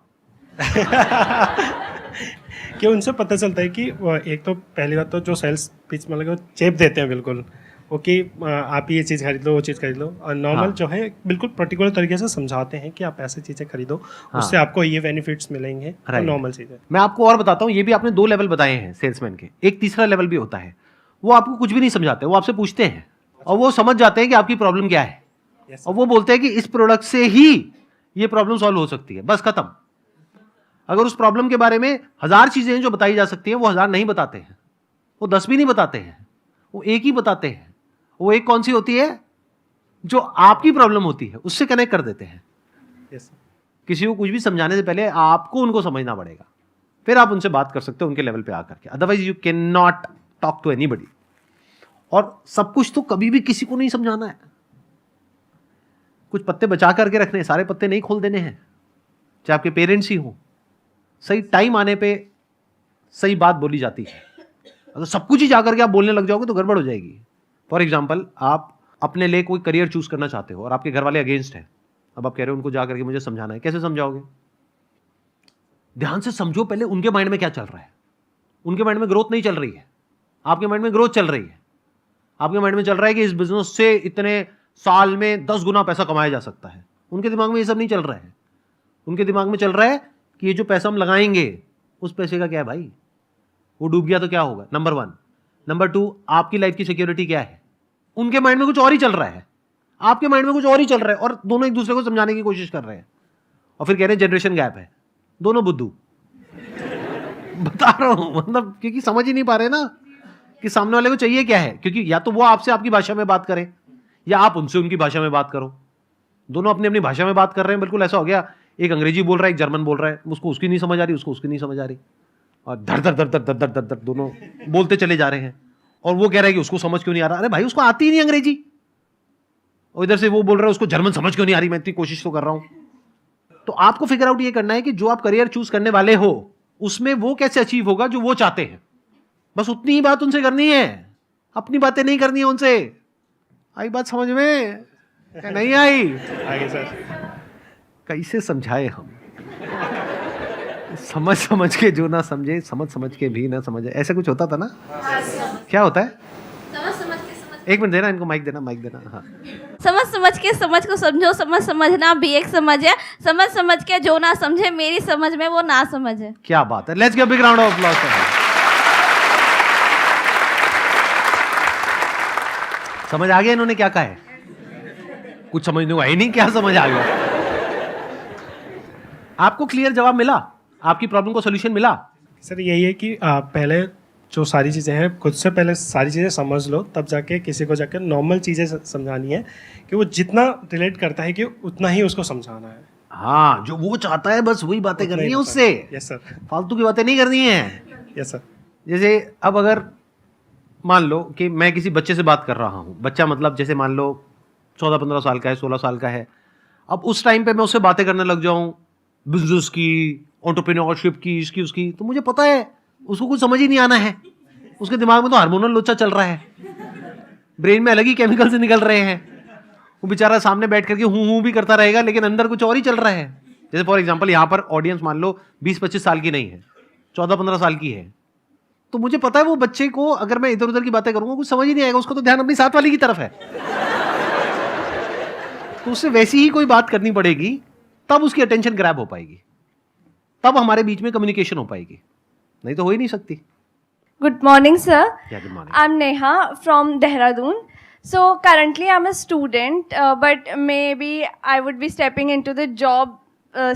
कि उनसे पता चलता है कि एक तो पहली बात तो जो सेल्स पिच मतलब वो चेप देते हैं बिल्कुल, वो कि आप ये चीज़ खरीद लो, वो चीज़ खरीद लो। और नॉर्मल हाँ। जो है बिल्कुल पर्टिकुलर तरीके से समझाते हैं कि आप ऐसी चीज़ें खरीदो, हाँ। उससे आपको ये बेनिफिट्स मिलेंगे, तो Right. नॉर्मल चीज़ है। मैं आपको और बताता हूं, ये भी आपने 2 लेवल बताए हैं सेल्समैन के, एक तीसरा लेवल भी होता है। वो आपको कुछ भी नहीं समझाते, वो आपसे पूछते हैं और वो समझ जाते हैं कि आपकी प्रॉब्लम क्या है, Yes. और वो बोलते हैं कि इस प्रोडक्ट से ही ये प्रॉब्लम सॉल्व हो सकती है, बस खत्म। अगर उस प्रॉब्लम के बारे में 1000 चीजें हैं जो बताई जा सकती हैं, वो 1000 नहीं बताते हैं, वो 10 भी नहीं बताते हैं, वो एक ही बताते हैं। वो एक कौन सी होती है? जो आपकी प्रॉब्लम होती है उससे कनेक्ट कर देते हैं। Yes. किसी को कुछ भी समझाने से पहले आपको उनको समझना पड़ेगा, फिर आप उनसे बात कर सकते हो उनके लेवल पे आकर के, otherwise you can not talk to anybody. और सब कुछ तो कभी भी किसी को नहीं समझाना है, कुछ पत्ते बचा करके रखने हैं, सारे पत्ते नहीं खोल देने हैं, चाहे आपके पेरेंट्स ही हो। सही टाइम आने पे सही बात बोली जाती है, अगर सब कुछ ही जाकर के आप बोलने लग जाओगे तो गड़बड़ हो जाएगी। फॉर एग्जाम्पल, आप अपने लिए कोई करियर चूज करना चाहते हो और आपके घर वाले अगेंस्ट हैं, अब आप कह रहे हो उनको जाकर के मुझे समझाना है, कैसे समझाओगे? ध्यान से समझो पहले उनके माइंड में क्या चल रहा है। उनके माइंड में ग्रोथ नहीं चल रही है, आपके माइंड में ग्रोथ चल रही है। आपके माइंड में चल रहा है कि इस बिजनेस से इतने साल में 10 गुना पैसा कमाया जा सकता है। उनके दिमाग में ये सब नहीं चल रहा है, उनके दिमाग में चल रहा है कि ये जो पैसा हम लगाएंगे उस पैसे का क्या है भाई, वो डूब गया तो क्या होगा, नंबर 1। नंबर 2, आपकी लाइफ की सिक्योरिटी क्या है। उनके माइंड में कुछ और ही चल रहा है, आपके माइंड में कुछ और ही चल रहा है, और दोनों एक दूसरे को समझाने की कोशिश कर रहे हैं और फिर कह रहे हैं जनरेशन गैप है। दोनों बुद्धू बता रहा हूं, मतलब क्योंकि समझ ही नहीं पा रहे ना कि सामने वाले को चाहिए क्या है। क्योंकि या तो वो आपसे आपकी भाषा में बात करें या आप उनसे उनकी भाषा में बात करो। दोनों अपनी अपनी भाषा में बात कर रहे हैं, बिल्कुल ऐसा हो गया, एक अंग्रेजी बोल रहा है, एक जर्मन बोल रहा है, उसको उसकी नहीं समझ आ रही, उसको उसकी नहीं समझ आ रही, और धड़ धड़ धड़ धड़ धड़ धड़ धड़ धड़ दोनों बोलते चले जा रहे हैं। और वो कह रहा है कि उसको समझ क्यों नहीं आ रहा। अरे भाई उसको आती ही नहीं अंग्रेजी, और इधर से वो बोल रहा है उसको जर्मन समझ क्यों नहीं आ रही, मैं इतनी कोशिश तो कर रहा हूं। तो आपको फिगर आउट ये करना है कि जो आप करियर चूज करने वाले हो उसमें वो कैसे अचीव होगा जो वो चाहते हैं। बस उतनी ही बात उनसे करनी है, अपनी बातें नहीं करनी है उनसे। आई बात समझ में? नहीं आई? आगे सर। कैसे समझाए हम? समझ समझ के जो ना समझे, समझ समझ के भी ना समझे, ऐसा कुछ होता था ना? क्या होता है? एक मिनट देना इनको, माइक देना, माइक देना। हाँ, समझ समझ के समझ को समझो, समझ समझना भी एक समझ है। समझ समझ के जो ना समझे मेरी समझ में वो ना समझ है। क्या बात है, let's give a big round of applause. समझ आ गया इन्होंने क्या कहा है? कुछ समझने को है ही नहीं, क्या समझ आ गया? आपको क्लियर जवाब मिला, आपकी प्रॉब्लम को सॉल्यूशन मिला? सर यही है कि पहले जो सारी चीज़ें हैं खुद से पहले सारी चीज़ें समझ लो, तब जाके किसी को जाकर नॉर्मल चीज़ें समझानी है कि वो जितना रिलेट करता है कि उतना ही उसको समझाना है। हाँ, जो वो चाहता है बस वही बातें करनी है उससे, यस सर, फालतू की बातें नहीं करनी है। यस सर, जैसे अब अगर मान लो कि मैं किसी बच्चे से बात कर रहा हूँ, बच्चा मतलब जैसे मान लो 14-15 साल का है, 16 साल का है, अब उस टाइम पे मैं उससे बातें करने लग जाऊँ बिजनेस की, एंटरप्रेन्योरशिप की, इसकी उसकी, तो मुझे पता है उसको कुछ समझ ही नहीं आना है। उसके दिमाग में तो हार्मोनल लोचा चल रहा है, ब्रेन में अलग ही केमिकल से निकल रहे हैं। वो बेचारा सामने बैठ करके हूँ भी करता रहेगा, लेकिन अंदर कुछ और ही चल रहा है। जैसे फॉर एग्जाम्पल यहाँ पर ऑडियंस मान लो 20-25 साल की नहीं है, 14-15 साल की है, तो मुझे पता है वो बच्चे को अगर मैं इधर उधर की बातें करूंगा कुछ समझ ही नहीं आएगा, उसको तो ध्यान अपनी साथ वाली की तरफ है। तो उससे वैसी ही कोई बात करनी पड़ेगी, तब उसकी अटेंशन ग्रैब हो पाएगी, तब हमारे बीच में कम्युनिकेशन हो पाएगी, नहीं तो हो ही नहीं सकती। Good morning, sir. Yeah, good morning. I'm Neha from Dehradun. So currently I'm a student, but maybe I would be stepping into the job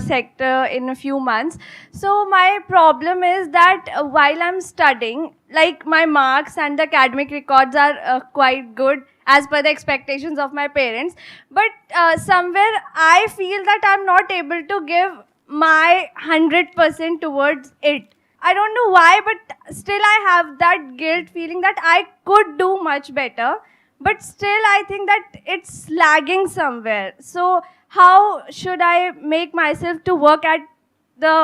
sector in a few months. So my problem is that while I'm studying, like my marks and the academic records are quite good as per the expectations of my parents, but somewhere I feel that I'm not able to give my 100% towards it. I don't know why, but still I have that guilt feeling that I could do much better, but still I think that it's lagging somewhere. So how should I make myself to work at the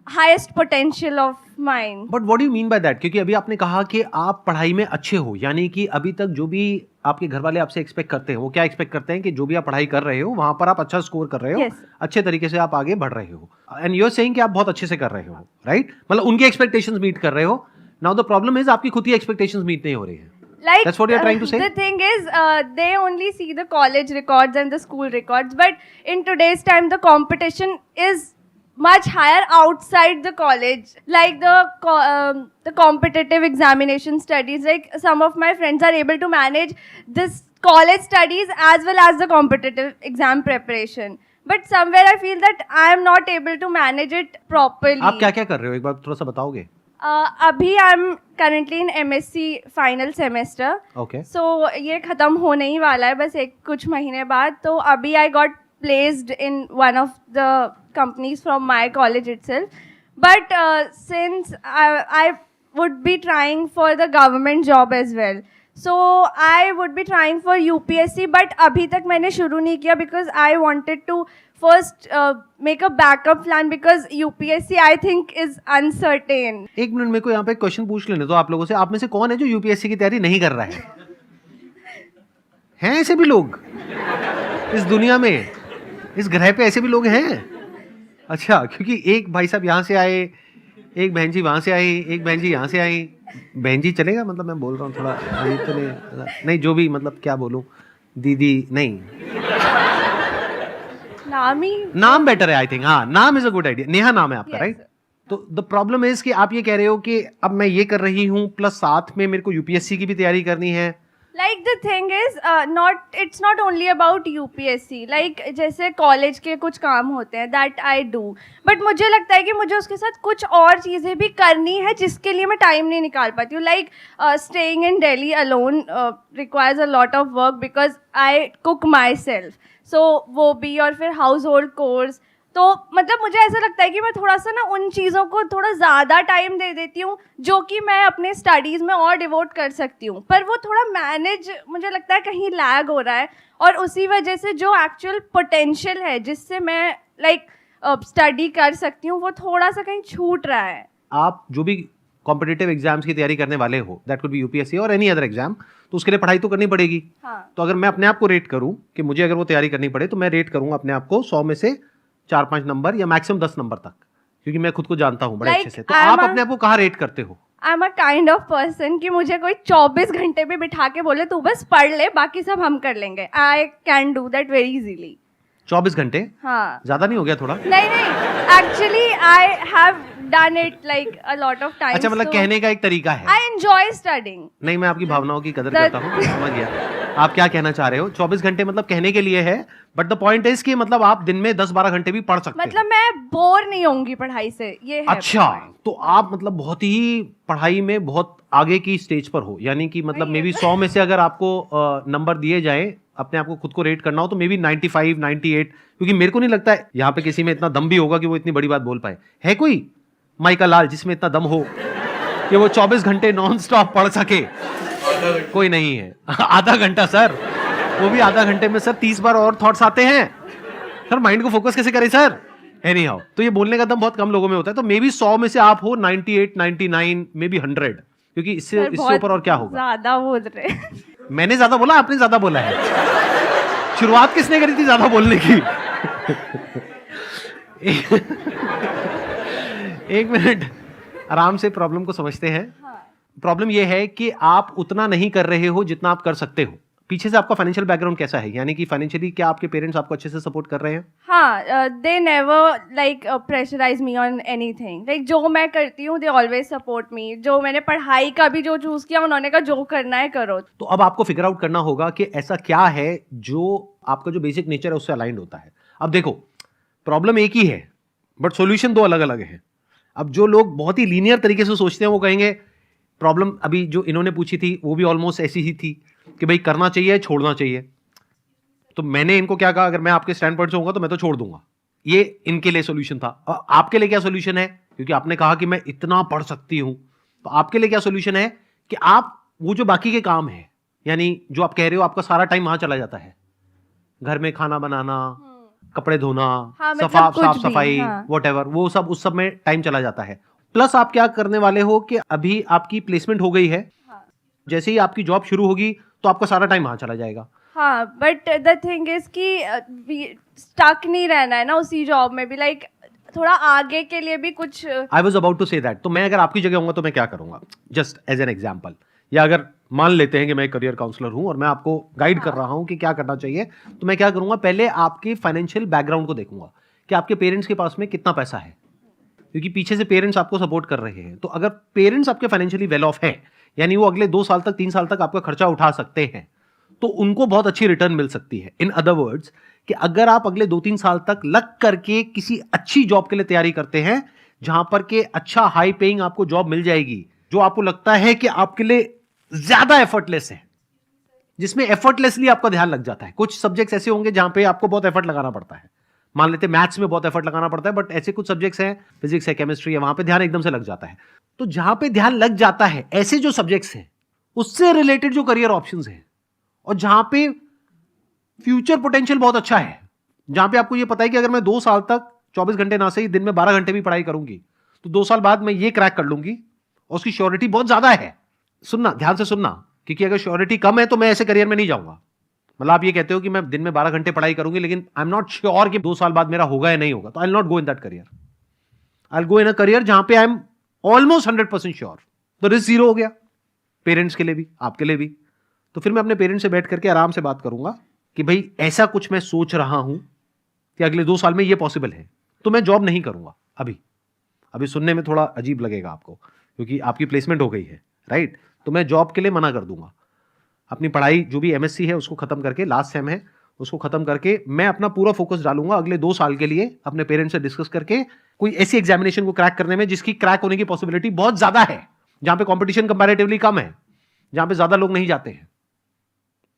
highest potential of mine? But what do you mean by that? क्योंकि अभी आपने कहा कि आप पढ़ाई में अच्छे हो, यानी कि अभी तक जो भी आपके घर वाले आपसे एक्सपेक्ट करते हैं, वो क्या एक्सपेक्ट करते हैं कि जो भी आप पढ़ाई कर रहे हो वहां पर आप अच्छा स्कोर कर रहे हो, Yes. अच्छे तरीके से आप आगे बढ़ रहे हो, एंड यू आर सेइंग कि आप बहुत अच्छे से कर रहे हो, राइट? मतलब उनके एक्सपेक्टेशंस मीट कर रहे हो। नाउ द प्रॉब्लम इज आपकी खुद की एक्सपेक्टेशंस मीट नहीं हो रही है। Like That's what you're trying to say? the thing is, they only see the college records and the school records, but in today's time, the competition is much higher outside the college. Like the competitive examination studies. Like some of my friends are able to manage this college studies as well as the competitive exam preparation. But somewhere I feel that I am not able to manage it properly. आप क्या क्या कर रहे हो, एक बार थोड़ा सा बताओगे? अभी I am currently in MSc final semester. Okay, so ये ख़त्म होने ही वाला है बस कुछ महीने बाद. तो अभी I got placed in one of the companies from my college itself. But since I would be trying for the government job as well. So I would be trying for UPSC, but अभी तक मैंने शुरू नहीं किया because I wanted to first make a backup plan because UPSC I think is uncertain. एक minute, मेरे को यहाँ पे क्वेश्चन पूछ लेने दो आप लोगों से। आप में से कौन है जो UPSC की तैयारी नहीं कर रहा है? हैं ऐसे भी लोग इस दुनिया में, इस ग्रह पे ऐसे भी लोग हैं? अच्छा, क्योंकि एक भाई साहब यहाँ से आए, एक बहन जी वहाँ से आई, एक बहन जी यहाँ से आई। बहन जी चलेगा, मतलब मैं बोल रहा हूँ थोड़ा अभी तो नहीं, जो भी मतलब क्या बोलूँ, दीदी नहीं, नाम बेटर है आई थिंक। हाँ, नाम is a good idea. Neha नाम है आपका, Yes, राइट? तो द प्रॉब्लम इज कि आप ये कह रहे हो कि अब मैं ये कर रही हूँ प्लस साथ में मेरे को UPSC की भी तैयारी करनी है। Like the thing is, it's not only about UPSC. Like जैसे कॉलेज के कुछ काम होते हैं that I do. But मुझे लगता है कि मुझे उसके साथ कुछ और चीज़ें भी करनी है जिसके लिए मैं टाइम नहीं निकाल पाती हूँ. Like staying in Delhi alone requires a lot of work because I cook myself. So वो भी, और फिर हाउस होल्ड कोर्स. तो मतलब मुझे ऐसा लगता है कि मैं थोड़ा सा ना उन चीज़ों को थोड़ा ज़्यादा टाइम दे देती हूँ जो कि मैं अपने स्टडीज़ में और डिवोट कर सकती हूँ, पर वो थोड़ा मैनेज मुझे लगता है कहीं लैग हो रहा है. और उसी वजह से जो एक्चुअल पोटेंशियल है जिससे मैं स्टडी कर सकती हूँ वो थोड़ा सा कहीं छूट रहा है. आप जो भी कॉम्पिटिटिव एग्जाम्स की तैयारी करने वाले हो, दैट कुड बी UPSC और एनी अदर एग्जाम, तो उसके लिए पढ़ाई तो करनी पड़ेगी. हाँ. तो अगर मैं अपने आप को रेट करूं कि मुझे अगर वो तैयारी करनी पड़े, तो मैं रेट करूंगा अपने आप को 100 में से 4-5 नंबर या मैक्सिमम 10 नंबर तक, क्योंकि मैं खुद को जानता हूं बड़े Like, अच्छे से. तो आप अपने आप को कहाँ रेट करते हो? I am a kind of person कि मुझे कोई 24 घंटे भी बिठा के बोले तू बस पढ़ ले, बाकी सब हम कर लेंगे. I can do that very easily. 24 घंटे हाँ. ज्यादा नहीं हो गया थोड़ा? नहीं, actually I have done it like a lot of times. अच्छा, मतलब कहने का एक तरीका है. I enjoy studying. नहीं, मैं आपकी भावनाओं की कदर करता हूँ, समझ गया आप क्या कहना चाह रहे हो. 24 घंटे मतलब कहने के लिए है, बट द पॉइंट इज कि मतलब आप दिन में 10-12 घंटे भी पढ़ सकते मतलब मैं बोर नहीं होंगी पढ़ाई से, ये है. अच्छा, तो आप मतलब बहुत ही पढ़ाई में बहुत आगे की स्टेज पर हो, यानी कि मतलब मे बी 100 में से अगर आपको नंबर दिए जाएं अपने आप को खुद को रेट करना हो तो मे बी 95, 98, क्योंकि मेरे को नहीं लगता है यहाँ पे किसी में इतना दम भी होगा कि वो इतनी बड़ी बात बोल पाए। है कोई माइका लाल जिसमें इतना दम हो कि वो 24 घंटे नॉन स्टॉप पढ़ सके? कोई नहीं है। आधा घंटा सर, वो भी आधा घंटे में सर 30 बार और थॉट्स आते हैं सर, माइंड को फोकस कैसे करें सर? एनी हाउ, तो ये बोलने का दम बहुत कम लोगों में होता है। तो मे बी 100 में से आप हो 98, 99, मे बी 100, क्योंकि इससे ऊपर और क्या होगा? ज्यादा बोल रहे हैं। मैंने ज्यादा बोला, आपने ज्यादा बोला है। शुरुआत किसने करी थी ज्यादा बोलने की? एक मिनट, आराम से प्रॉब्लम को समझते हैं। प्रॉब्लम यह है कि आप उतना नहीं कर रहे हो जितना आप कर सकते हो। पीछे से आपका फाइनेंशियल बैकग्राउंड कैसा है, यानी कि फाइनेंशियली क्या आपके पेरेंट्स आपको अच्छे से सपोर्ट कर रहे हैं? हाँ, they never like pressurise me on anything. Like जो मैं करती हूँ दे ऑलवेज सपोर्ट मी। जो मैंने पढ़ाई का भी जो चूज किया उन्होंने कहा जो करना है करो। तो अब आपको फिगर आउट करना होगा कि ऐसा क्या है जो आपका जो बेसिक नेचर है उससे अलाइंड होता है। अब देखो, प्रॉब्लम एक ही है बट सॉल्यूशन दो अलग अलग है। अब जो लोग बहुत ही लीनियर तरीके से सोचते हैं वो कहेंगे प्रॉब्लम अभी जो इन्होंने पूछी थी वो भी ऑलमोस्ट ऐसी ही थी कि भाई करना चाहिए छोड़ना चाहिए। तो मैंने इनको क्या कहा, अगर मैं आपके स्टैंड पॉइंट से होऊंगा तो मैं तो छोड़ दूंगा। ये इनके लिए सॉल्यूशन था। आपके लिए क्या सॉल्यूशन है? क्योंकि आपने कहा कि मैं इतना पढ़ सकती हूं, तो आपके लिए क्या सॉल्यूशन है कि आप वो जो बाकी के काम है, यानी जो आप कह रहे हो आपका सारा टाइम वहां चला जाता है, घर में खाना बनाना, कपड़े धोना, हाँ, मतलब साफ कुछ भी, सफाई, हाँ। व्हाटएवर, वो सब उस सब में टाइम चला जाता है। प्लस आप क्या करने वाले हो कि अभी आपकी प्लेसमेंट हो गई है, जैसे ही आपकी जॉब शुरू होगी तो आपका सारा टाइम वहां चला जाएगा। हाँ, बट द थिंग इज कि स्टक नहीं रहना है ना उसी जॉब में भी। लाइक थोड़ा आगे के लिए भी कुछ। I was about to say that. तो मैं अगर आपकी जगह होऊंगा तो मैं क्या करूंगा, जस्ट एज एन एग्जाम्पल, या अगर मान लेते हैं कि मैं करियर काउंसलर हूं और मैं आपको गाइड कर रहा हूं कि क्या करना चाहिए, तो मैं क्या करूंगा, पहले आपके फाइनेंशियल बैकग्राउंड को देखूंगा कि आपके पेरेंट्स के पास में कितना पैसा है, क्योंकि पीछे से पेरेंट्स आपको सपोर्ट कर रहे हैं। तो अगर पेरेंट्स आपके फाइनेंशियली वेल ऑफ है, यानी वो अगले 2 साल तक 3 साल तक आपका खर्चा उठा सकते हैं, तो उनको बहुत अच्छी रिटर्न मिल सकती है। इन अदर वर्ड्स कि अगर आप अगले 2-3 साल तक लग करके किसी अच्छी जॉब के लिए तैयारी करते हैं, जहां पर के अच्छा हाई पेइंग आपको जॉब मिल जाएगी, जो आपको लगता है कि आपके लिए ज्यादा एफर्टलेस है, जिसमें एफर्टलेसली आपका ध्यान लग जाता है। कुछ सब्जेक्ट्स ऐसे होंगे जहां पे आपको बहुत एफर्ट लगाना पड़ता है, मान लेते मैथ्स में बहुत एफर्ट लगाना पड़ता है, बट ऐसे कुछ सब्जेक्ट्स हैं, फिजिक्स है, केमिस्ट्री है, वहां पे ध्यान एकदम से लग जाता है। तो जहां पे ध्यान लग जाता है, ऐसे जो सब्जेक्ट्स हैं उससे रिलेटेड जो करियर ऑप्शंस हैं, और जहां पे फ्यूचर पोटेंशियल बहुत अच्छा है, जहां पे आपको ये पता है कि अगर मैं 2 साल तक 24 घंटे ना सही दिन में 12 घंटे भी पढ़ाई करूंगी तो 2 साल बाद मैं ये क्रैक कर लूंगी, और उसकी श्योरिटी बहुत ज्यादा है। सुनना, ध्यान से सुनना, क्योंकि अगर श्योरिटी कम है तो मैं ऐसे करियर में नहीं जाऊंगा। मतलब आप ये कहते हो कि मैं दिन में 12 घंटे पढ़ाई करूंगी लेकिन आई एम नॉट श्योर कि 2 साल बाद मेरा होगा या नहीं होगा, तो I will not go in that career. I will go in a career जहां पे आई एम ऑलमोस्ट 100% श्योर। तो रिस्क जीरो हो गया, पेरेंट्स के लिए भी, आपके लिए भी। तो फिर मैं अपने पेरेंट्स से बैठ करके आराम से बात करूंगा कि भाई ऐसा कुछ मैं सोच रहा हूं कि अगले 2 साल में ये पॉसिबल है, तो मैं जॉब नहीं करूंगा। अभी सुनने में थोड़ा अजीब लगेगा आपको, क्योंकि आपकी प्लेसमेंट हो गई है, राइट? तो मैं जॉब के लिए मना कर दूंगा। अपनी पढ़ाई जो भी MSc है उसको खत्म करके, लास्ट सेम है उसको खत्म करके, मैं अपना पूरा फोकस डालूंगा अगले 2 साल के लिए अपने पेरेंट्स से डिस्कस करके कोई ऐसी एग्जामिनेशन को क्रैक करने में जिसकी क्रैक होने की पॉसिबिलिटी बहुत ज्यादा है, जहां पे कंपटीशन कंपैरेटिवली कम है, जहां पे ज्यादा लोग नहीं जाते हैं।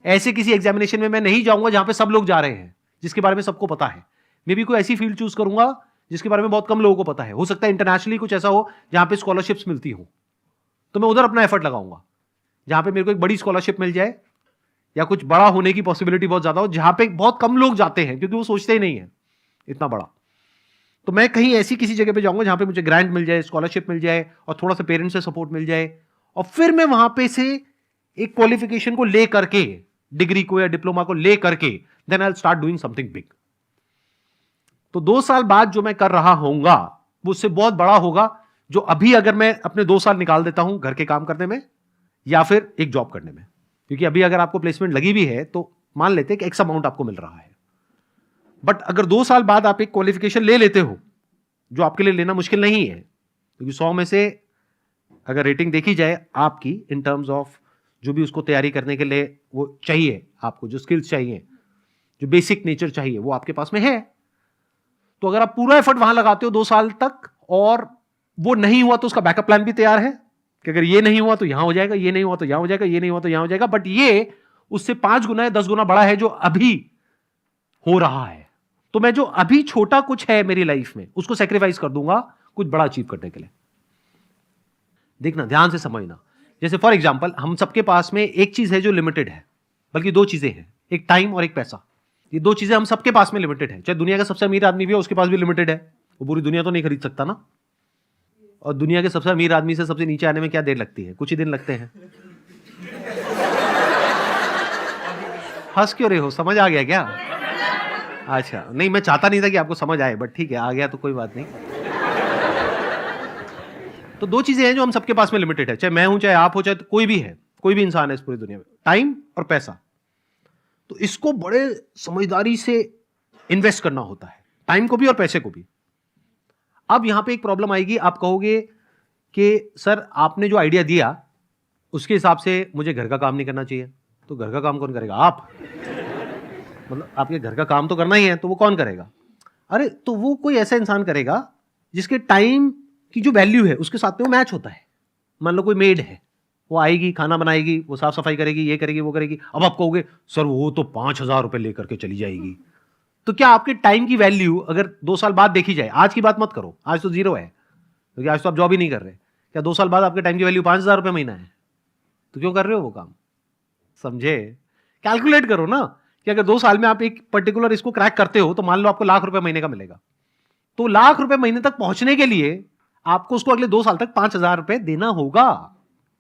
ऐसे किसी एग्जामिनेशन में मैं नहीं जाऊंगा जहां पे सब लोग जा रहे हैं, जिसके बारे में सबको पता है। मे भी कोई ऐसी फील्ड चूज करूंगा जिसके बारे में बहुत कम लोगों को पता है। हो सकता है इंटरनेशनली कुछ ऐसा हो जहां पे स्कॉलरशिप्स मिलती हो, तो मैं उधर अपना एफर्ट लगाऊंगा। जहां पे मेरे को एक बड़ी स्कॉलरशिप मिल जाए या कुछ बड़ा होने की पॉसिबिलिटी बहुत ज्यादा हो, जहां पे बहुत कम लोग जाते हैं क्योंकि वो सोचते ही नहीं है इतना बड़ा, तो मैं कहीं ऐसी किसी जगह पे जाऊंगा जहां पे मुझे ग्रांट मिल जाए, स्कॉलरशिप मिल जाए और थोड़ा सा पेरेंट्स से सपोर्ट मिल जाए, और फिर मैं वहां पे से एक क्वालिफिकेशन को ले करके, डिग्री को या डिप्लोमा को ले करके, then I will start doing something big. तो 2 साल बाद जो मैं कर रहा होऊंगा वो उससे बहुत बड़ा होगा, जो अभी अगर मैं अपने 2 साल निकाल देता हूं घर के काम करने में या फिर एक जॉब करने में। क्योंकि अभी अगर आपको प्लेसमेंट लगी भी है तो मान लेते हैं कि एक्स अमाउंट आपको मिल रहा है, बट अगर 2 साल बाद आप एक क्वालिफिकेशन ले लेते हो, जो आपके लिए लेना मुश्किल नहीं है, क्योंकि 100 में से अगर रेटिंग देखी जाए आपकी इन टर्म्स ऑफ जो भी उसको तैयारी करने के लिए वो चाहिए, आपको जो स्किल्स चाहिए, जो बेसिक नेचर चाहिए, वो आपके पास में है। तो अगर आप पूरा एफर्ट वहां लगाते हो 2 साल तक और वो नहीं हुआ तो उसका बैकअप प्लान भी तैयार है कि अगर ये नहीं हुआ तो यहां हो जाएगा, ये नहीं हुआ तो यहां हो जाएगा, ये नहीं हुआ तो यहां हो जाएगा, बट ये उससे 5 गुना या 10 गुना बड़ा है जो अभी हो रहा है। तो मैं जो अभी छोटा कुछ है मेरी लाइफ में उसको सेक्रीफाइस कर दूंगा कुछ बड़ा अचीव करने के लिए। देखना, ध्यान से समझना। जैसे फॉर एग्जाम्पल, हम सबके पास में एक चीज है जो लिमिटेड है, बल्कि 2 चीजें हैं, एक टाइम और एक पैसा। ये 2 चीजें हम सबके पास में लिमिटेड है। चाहे दुनिया का सबसे अमीर आदमी भी है, उसके पास भी लिमिटेड है, वो पूरी दुनिया तो नहीं खरीद सकता ना। और दुनिया के सबसे अमीर आदमी से सबसे नीचे आने में क्या देर लगती है? कुछ ही दिन लगते हैं। हंस क्यों रहे हो? समझ आ गया क्या? अच्छा, नहीं मैं चाहता नहीं था कि आपको समझ आए, बट ठीक है, आ गया तो कोई बात नहीं। तो 2 चीजें हैं जो हम सबके पास में लिमिटेड है, चाहे मैं हूं, चाहे आप हो, चाहे कोई भी है, कोई भी इंसान है इस पूरी दुनिया में, टाइम और पैसा। तो इसको बड़े समझदारी से इन्वेस्ट करना होता है, टाइम को भी और पैसे को भी। अब यहां पे एक प्रॉब्लम आएगी, आप कहोगे कि सर आपने जो आइडिया दिया उसके हिसाब से मुझे घर का काम नहीं करना चाहिए। तो घर का काम कौन करेगा? आप। मतलब आपके घर का काम तो करना ही है, तो वो कौन करेगा? अरे तो वो कोई ऐसा इंसान करेगा जिसके टाइम की जो वैल्यू है उसके साथ में वो मैच होता है। मान लो कोई मेड है, वो आएगी, खाना बनाएगी, वो साफ सफाई करेगी, ये करेगी, वो करेगी। अब आप कहोगे सर वो तो 5,000 रुपए लेकर के चली जाएगी। तो क्या आपके टाइम की वैल्यू अगर 2 साल बाद देखी जाए, आज की बात मत करो, आज तो 0 है क्योंकि आज तो आप जॉब ही नहीं कर रहे, क्या 2 साल बाद आपके टाइम की वैल्यू 5,000 रुपए महीना है? तो क्यों कर रहे हो वो काम? समझे? कैलकुलेट करो ना कि अगर 2 साल में आप एक पर्टिकुलर इसको क्रैक करते हो तो मान लो आपको ₹1,00,000 महीने का मिलेगा। तो ₹1,00,000 महीने तक पहुंचने के लिए आपको उसको अगले 2 साल तक 5,000 रुपए देना होगा।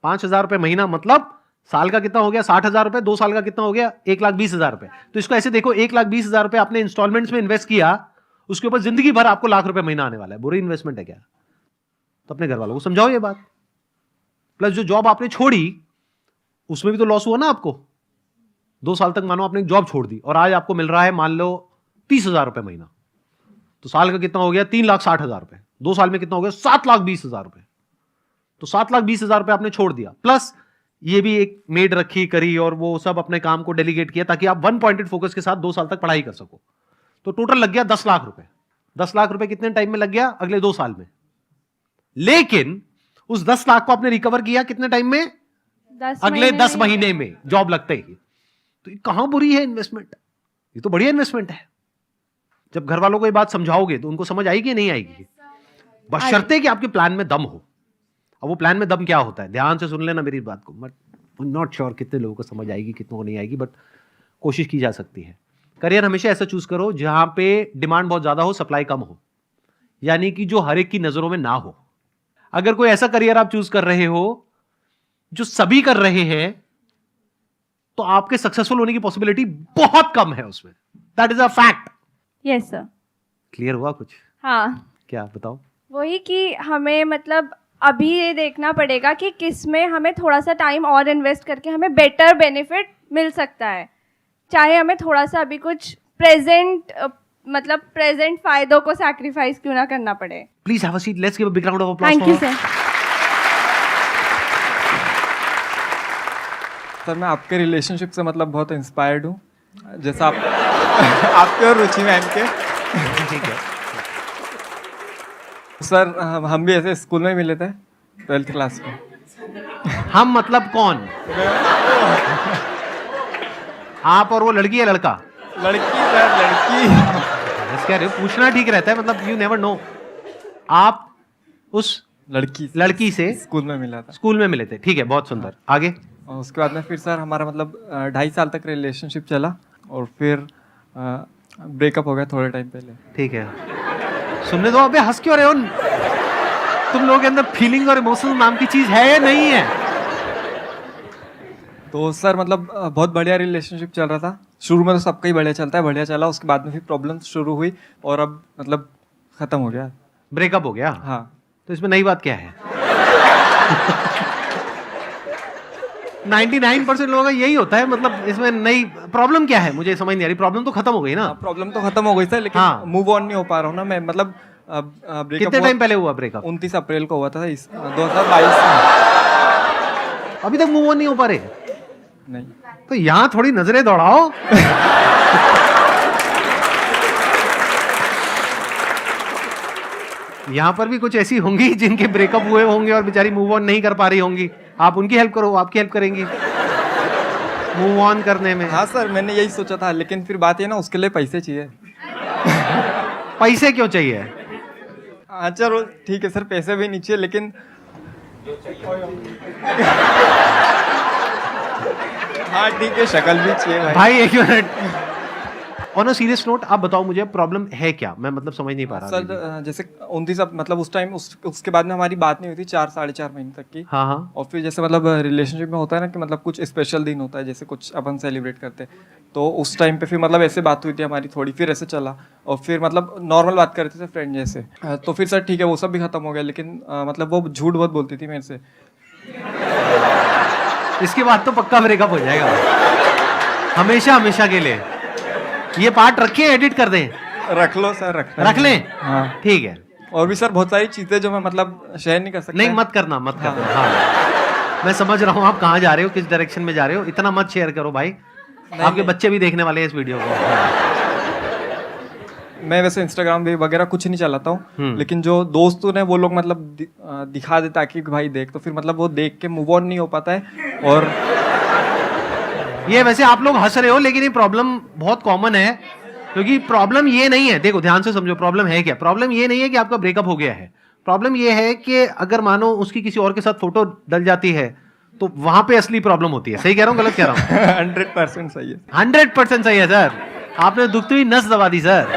5,000 रुपए महीना मतलब साल का कितना हो गया? 60,000 रुपए। 2 साल का कितना हो गया? 1,20,000 रुपए। तो इसको ऐसे देखो, 1,20,000 रुपए आपने इंस्टॉलमेंट्स में इन्वेस्ट किया, उसके ऊपर जिंदगी भर आपको ₹1,00,000 रुपए महीना आने वाला है। बुरी इन्वेस्टमेंट है क्या? तो अपने घर वालों को समझाओ ये बात। प्लस जो जॉब आपने छोड़ी उसमें भी तो लॉस हुआ ना आपको। 2 साल तक मानो आपने एक जॉब छोड़ दी और आज आपको मिल रहा है मान लो 30,000 रुपए महीना। तो साल का कितना हो गया? 3,60,000 रुपए। 2 साल में कितना हो गया? 7,20,000 रुपए। तो 7,20,000 रुपए आपने छोड़ दिया, प्लस ये भी एक मेड रखी करी और वो सब अपने काम को डेलीगेट किया ताकि आप 1 पॉइंटेड फोकस के साथ 2 साल तक पढ़ाई कर सको। तो टोटल लग गया 10 लाख रुपए। 10 लाख रुपए कितने टाइम में लग गया? अगले 2 साल में। लेकिन उस 10 लाख को आपने रिकवर किया कितने टाइम में? अगले 10 महीने में, जॉब लगते ही। तो ये कहां बुरी है इन्वेस्टमेंट? ये तो बढ़िया इन्वेस्टमेंट है। जब घर वालों को ये बात समझाओगे तो उनको समझ आएगी या नहीं आएगी? बशर्ते कि आपके प्लान में दम हो। अब वो प्लान में दम क्या होता है? ध्यान से सुन लेना मेरी बात को। बट नॉट श्योर कितने लोगों को समझ आएगी, कितनों को नहीं आएगी, बट कोशिश की जा सकती है। करियर हमेशा ऐसा चूज करो जहां पे डिमांड बहुत ज्यादा हो, सप्लाई कम हो, यानी कि जो हर एक की नजरों में ना हो। अगर कोई ऐसा करियर आप चूज कर रहे हो जो सभी कर रहे हैं तो आपके सक्सेसफुल होने की पॉसिबिलिटी बहुत कम है उसमें। That is a fact. Yes sir. Clear हुआ कुछ? हाँ, क्या बताओ? वही कि हमें मतलब अभी ये देखना पड़ेगा कि किस में हमें थोड़ा सा टाइम और इन्वेस्ट करके हमें बेटर बेनिफिट मिल सकता है, चाहे हमें थोड़ा सा अभी कुछ प्रेजेंट फायदों को सैक्रिफाइस क्यों ना करना पड़े। Please have a seat, let's give a big round of applause. Thank you sir. Sir मैं आपके रिलेशनशिप से मतलब बहुत इंस्पायर्ड हूँ, जैसा आप आपके और रुचि मैम के। ठीक है सर हम भी ऐसे स्कूल में मिले थे 12th क्लास में। हम मतलब कौन? आप और वो लड़की या लड़का? लड़की सर, लड़की। बस कह रहे हो, पूछना ठीक रहता है, मतलब यू नेवर नो। आप उस लड़की से स्कूल में मिला था। स्कूल में मिले थे, ठीक है, बहुत सुंदर। आगे? और उसके बाद में फिर सर हमारा मतलब 2.5 साल तक रिलेशनशिप चला और फिर ब्रेकअप हो गया थोड़े टाइम पहले। ठीक है, सुनने दो। अबे हंस क्यों रहे हो? तुम लोगों के अंदर फीलिंग और इमोशंस नाम की चीज है या नहीं है? तो सर मतलब बहुत बढ़िया रिलेशनशिप चल रहा था। शुरू में तो सबका ही बढ़िया चलता है, बढ़िया चला। उसके बाद में फिर प्रॉब्लम शुरू हुई और अब मतलब खत्म हो गया, ब्रेकअप हो गया। हाँ। तो इसमें नई बात क्या है? 99% लोगों का यही होता है, मतलब इसमें नई प्रॉब्लम क्या है? मुझे समझ नहीं आ रही। प्रॉब्लम तो खत्म हो गई ना। प्रॉब्लम तो खत्म हो गई सर, लेकिन हाँ। मूव ऑन नहीं हो पा रहा हूँ ना मैं। मतलब कितने टाइम पहले हुआ ब्रेकअप? 29 अप्रैल को हुआ था 2022 में। अभी तक मूव ऑन नहीं हो पा रहे? नहीं। तो यहां थोड़ी नजरें दौड़ाओ। यहां पर भी कुछ ऐसी होंगी जिनके ब्रेकअप हुए होंगे और बेचारी मूव ऑन नहीं कर पा रही होंगी। आप उनकी हेल्प करो, आपकी हेल्प करेंगी। मूव ऑन करने में? हाँ सर, मैंने यही सोचा था, लेकिन फिर बात ये ना, उसके लिए पैसे चाहिए। पैसे क्यों चाहिए? हाँ चलो ठीक है सर, पैसे भी नहीं चाहिए, लेकिन हाँ ठीक है, शक्ल भी चाहिए भाई। भाई एक minute, on a serious note आप बताओ मुझे प्रॉब्लम है क्या? मैं मतलब समझ नहीं पा रहा अभी भी। सर जैसे 29 मतलब उस टाइम उसके बाद में हमारी बात नहीं हुई थी 4-4.5 महीने तक की। हाँ हाँ। और फिर जैसे मतलब रिलेशनशिप में होता है ना कि मतलब कुछ स्पेशल दिन होता है, जैसे कुछ अपन सेलिब्रेट करते हैं, तो उस टाइम पे फिर मतलब ऐसे बात हुई थी हमारी थोड़ी, फिर ऐसे चला, और फिर मतलब नॉर्मल बात करते थे फ्रेंड जैसे। तो फिर सर ठीक है, वो सब भी खत्म हो गया, लेकिन मतलब वो झूठ बहुत बोलती थी मेरे से। इसके बाद तो पक्का ब्रेकअप हो जाएगा, हमेशा हमेशा के लिए। ये पार्ट रखिए, एडिट कर दें। रख लो सर, रख लें? हाँ ठीक है। और भी सर बहुत सारी चीजें जो मैं मतलब शेयर नहीं कर सकता। नहीं मत करना, मत करना। हाँ मैं समझ रहा हूँ आप कहाँ जा रहे हो, किस डायरेक्शन में जा रहे हो, इतना मत शेयर करो भाई, आपके बच्चे भी देखने वाले हैं इस वीडियो को। मैं वैसे इंस्टाग्राम भी वगैरह कुछ नहीं चलाता हूँ, लेकिन जो दोस्त ने वो लोग मतलब दिखा देता कि भाई देख, तो फिर मतलब वो देख के मूव ऑन नहीं हो पाता है। और ये वैसे आप लोग हंस रहे हो, लेकिन ये प्रॉब्लम बहुत कॉमन है, क्योंकि प्रॉब्लम ये नहीं है, देखो ध्यान से समझो प्रॉब्लम है क्या। प्रॉब्लम ये नहीं है कि आपका ब्रेकअप हो गया है, प्रॉब्लम ये है कि अगर मानो उसकी किसी और के साथ फोटो डल जाती है तो वहां पे असली प्रॉब्लम होती है। सही कह रहा हूँ, गलत कह रहा हूँ? 100% सही है। 100% सही है सर, आपने दुखती हुई नस दबा दी सर।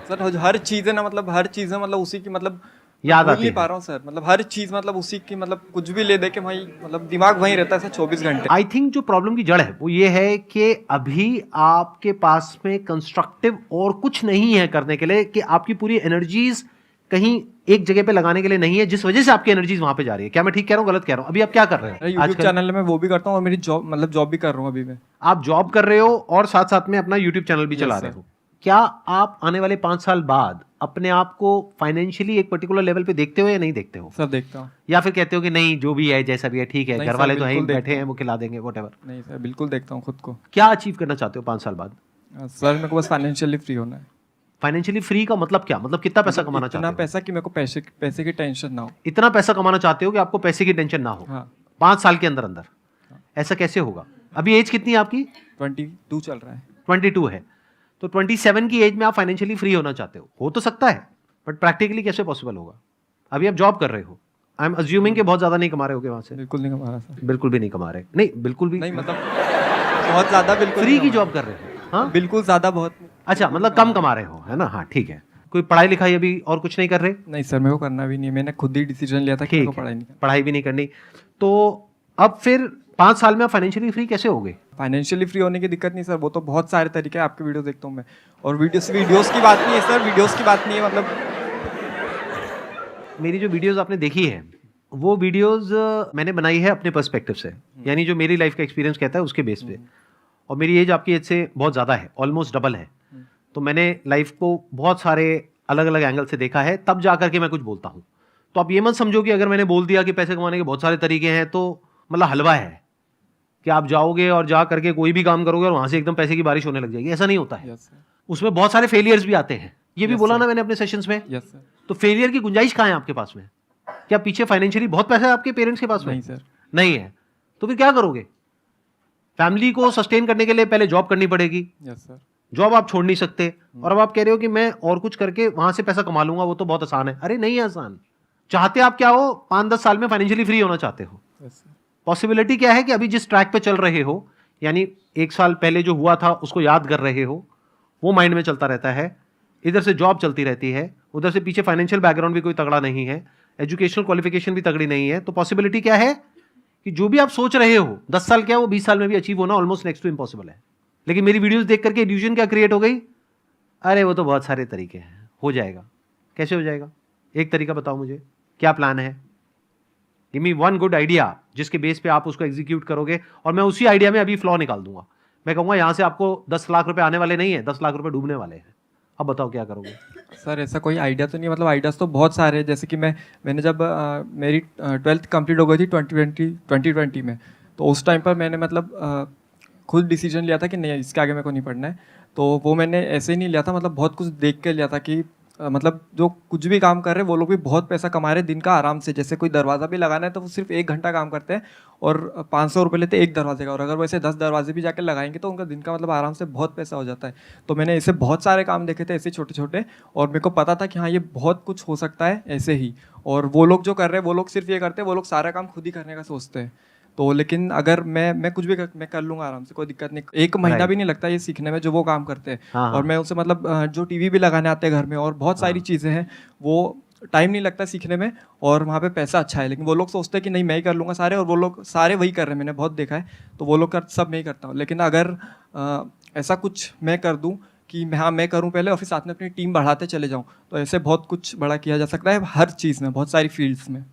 सर हर चीज है ना, मतलब हर चीज है मतलब उसी की मतलब याद भूल आती नहीं है। पा रहा हूँ सर, मतलब हर चीज मतलब उसी की, मतलब कुछ भी ले दे के भाई मतलब दिमाग वहीं रहता है सर 24 घंटे। आई थिंक जो प्रॉब्लम की जड़ है वो ये है कि अभी आपके पास में कंस्ट्रक्टिव और कुछ नहीं है करने के लिए, कि आपकी पूरी एनर्जीज कहीं एक जगह पे लगाने के लिए नहीं है, जिस वजह से आपकी एनर्जीज वहां पे जा रही है। क्या मैं ठीक कह रहा हूँ, गलत कह रहा हूँ? अभी आप क्या कर रहे हैं? यूट्यूब चैनल में वो भी करता हूँ, और मेरी जॉब मतलब जॉब भी कर रहा हूँ अभी मैं। आप जॉब कर रहे हो और साथ साथ में अपना यूट्यूब चैनल भी चला रहे हो। क्या आप आने वाले 5 साल बाद अपने आप को फाइनेंशियली एक पर्टिकुलर लेवल पे देखते हो या नहीं देखते हो? सर देखता हूँ। या फिर कहते हो कि नहीं जो भी है जैसा भी है ठीक है, नहीं घर सर, वाले तो हैं ही, बिल्कुल बैठे देखता हैं, वो खिला देंगे, व्हाटएवर? नहीं सर, बिल्कुल देखता हूँ खुद को। क्या अचीव करना चाहते हो 5 साल बाद? सर मेरे को बस फाइनेंशियली फ्री होना है। फाइनेंशियली फ्री का मतलब क्या? मतलब कितना पैसा कमाना इतना चाहते हो? पैसा कि मेरे को पैसे की टेंशन ना हो। इतना पैसा कमाना चाहते हो कि आपको पैसे की टेंशन ना हो? हाँ। 5 साल के अंदर अंदर? ऐसा कैसे होगा? अभी एज कितनी है आपकी? 22 चल रहा है। 22 है, तो 27 की एज में आप फाइनेंशियली फ्री होना चाहते हो तो सकता है, बट प्रैक्टिकली कैसे पॉसिबल होगा? अभी आप जॉब कर रहे हो, आई एम अज्यूमिंग कि बहुत ज्यादा नहीं कमा रहे होगे वहां से। बिल्कुल नहीं कमा रहा सर। बिल्कुल भी नहीं कमा रहे? नहीं बिल्कुल भी नहीं मतलब बहुत ज्यादा बिल्कुल फ्री नहीं की कमा जॉब कर रहे हो? हाँ बिल्कुल ज्यादा बहुत। अच्छा, मतलब कम कमा रहे हो, है ना? हाँ ठीक है। कोई पढ़ाई लिखाई अभी और कुछ नहीं कर रहे? नहीं सर, मेरे को करना भी नहीं है, मैंने खुद ही डिसीजन लिया था कि मेरे को ठीक पढ़ाई है, नहीं करनी। पढ़ाई भी नहीं करनी, तो अब फिर 5 साल में आप फाइनेंशियली फ्री कैसे होगे? फाइनेंशियली फ्री होने की दिक्कत नहीं सर, वो तो बहुत सारे तरीके हैं, आपके वीडियो देखता हूँ मैं। और वीडियोस की बात नहीं है सर, वीडियोस की बात नहीं है, मतलब मेरी जो वीडियोस आपने देखी है वो वीडियोस मैंने बनाई है अपने पर्सपेक्टिव से, यानी जो मेरी लाइफ का एक्सपीरियंस कहता है उसके बेस पे। और मेरी एज आपकी एज से बहुत ज़्यादा है, ऑलमोस्ट डबल है, तो मैंने लाइफ को बहुत सारे अलग अलग एंगल से देखा है, तब जा करके मैं कुछ बोलता हूँ। तो आप ये मत समझो कि अगर मैंने बोल दिया कि पैसे कमाने के बहुत सारे तरीके हैं तो मतलब हलवा है कि आप जाओगे और जा करके कोई भी काम करोगे और वहां से एकदम पैसे की बारिश होने लग जाएगी। ऐसा नहीं होता है, यस सर, उसमें बहुत सारे फेलियर्स भी आते हैं, ये भी Yes, बोला sir. ना मैंने अपने सेशंस में। Yes sir. तो फेलियर की गुंजाइश कहाँ है आपके पास में? क्या पीछे फाइनेंशियली बहुत पैसा है आपके पेरेंट्स के पास में? नहीं सर। नहीं है, तो फिर क्या करोगे? फैमिली को सस्टेन करने के लिए पहले जॉब करनी पड़ेगी, यस सर। जॉब आप छोड़ नहीं सकते। और अब आप कह रहे हो कि मैं और कुछ करके वहां से पैसा कमा लूंगा, वो तो बहुत आसान है। अरे नहीं है आसान। चाहते आप क्या हो? 5-10 साल में फाइनेंशियली फ्री होना चाहते हो। Yes sir. पॉसिबिलिटी क्या है कि अभी जिस ट्रैक पे चल रहे हो, यानी 1 साल पहले जो हुआ था उसको याद कर रहे हो, वो माइंड में चलता रहता है, इधर से जॉब चलती रहती है, उधर से पीछे फाइनेंशियल बैकग्राउंड भी कोई तगड़ा नहीं है, एजुकेशनल क्वालिफिकेशन भी तगड़ी नहीं है, तो पॉसिबिलिटी क्या है कि जो भी आप सोच रहे हो 10 साल क्या वो 20 साल में भी अचीव होना ऑलमोस्ट नेक्स्ट टू इम्पॉसिबल है। लेकिन मेरी वीडियोस देख करके इल्यूजन क्या क्रिएट हो गई, अरे वो तो बहुत सारे तरीके हैं, हो जाएगा। कैसे हो जाएगा? एक तरीका बताओ मुझे, क्या प्लान है? Give me one good idea जिसके बेस पे आप उसको एग्जीक्यूट करोगे, और मैं उसी आइडिया में अभी फ्लॉ निकाल दूंगा। मैं कहूंगा यहां से आपको 10 लाख रुपए आने वाले नहीं है, 10 लाख रुपए डूबने वाले हैं। अब बताओ क्या करोगे? सर ऐसा कोई आइडिया तो नहीं है, मतलब आइडियाज़ तो बहुत सारे हैं। जैसे कि मैंने जब मेरी 12th कंप्लीट हो गई थी 2020 में, तो उस टाइम पर मैंने मतलब खुद डिसीजन लिया था कि नहीं इसके आगे मेरे को नहीं पढ़ना है। तो वो मैंने ऐसे ही नहीं लिया था, मतलब बहुत कुछ देख के लिया था कि मतलब जो कुछ भी काम कर रहे हैं वो लोग भी बहुत पैसा कमा रहे हैं दिन का आराम से। जैसे कोई दरवाज़ा भी लगाना है तो वो सिर्फ 1 घंटा काम करते हैं और 500 रुपये लेते हैं एक दरवाजे का, और अगर वैसे 10 दरवाजे भी जाकर लगाएंगे तो उनका दिन का मतलब आराम से बहुत पैसा हो जाता है। तो मैंने ऐसे बहुत सारे काम देखे थे ऐसे छोटे छोटे, और मेरे को पता था कि हाँ ये बहुत कुछ हो सकता है ऐसे ही। और वो लोग जो कर रहे हैं वो लोग सिर्फ ये करते हैं, वो लोग सारा काम खुद ही करने का सोचते हैं। तो लेकिन अगर मैं कुछ भी मैं कर लूँगा आराम से, कोई दिक्कत नहीं। 1 महीना भी नहीं लगता ये सीखने में जो वो काम करते हैं। हाँ, और मैं उनसे मतलब जो टीवी भी लगाने आते हैं घर में और बहुत सारी चीज़ें हैं, वो टाइम नहीं लगता सीखने में और वहाँ पे पैसा अच्छा है। लेकिन वो लोग सोचते हैं कि नहीं मैं ही कर लूँगा सारे, और वो लोग सारे वही कर रहे हैं, मैंने बहुत देखा है। तो वो लोग सब मैं ही करता हूँ। लेकिन अगर ऐसा कुछ मैं कर दूँ कि हाँ मैं करूँ पहले और फिर साथ में अपनी टीम बढ़ाते चले जाऊँ, तो ऐसे बहुत कुछ बड़ा किया जा सकता है हर चीज़ में, बहुत सारी फील्ड्स में।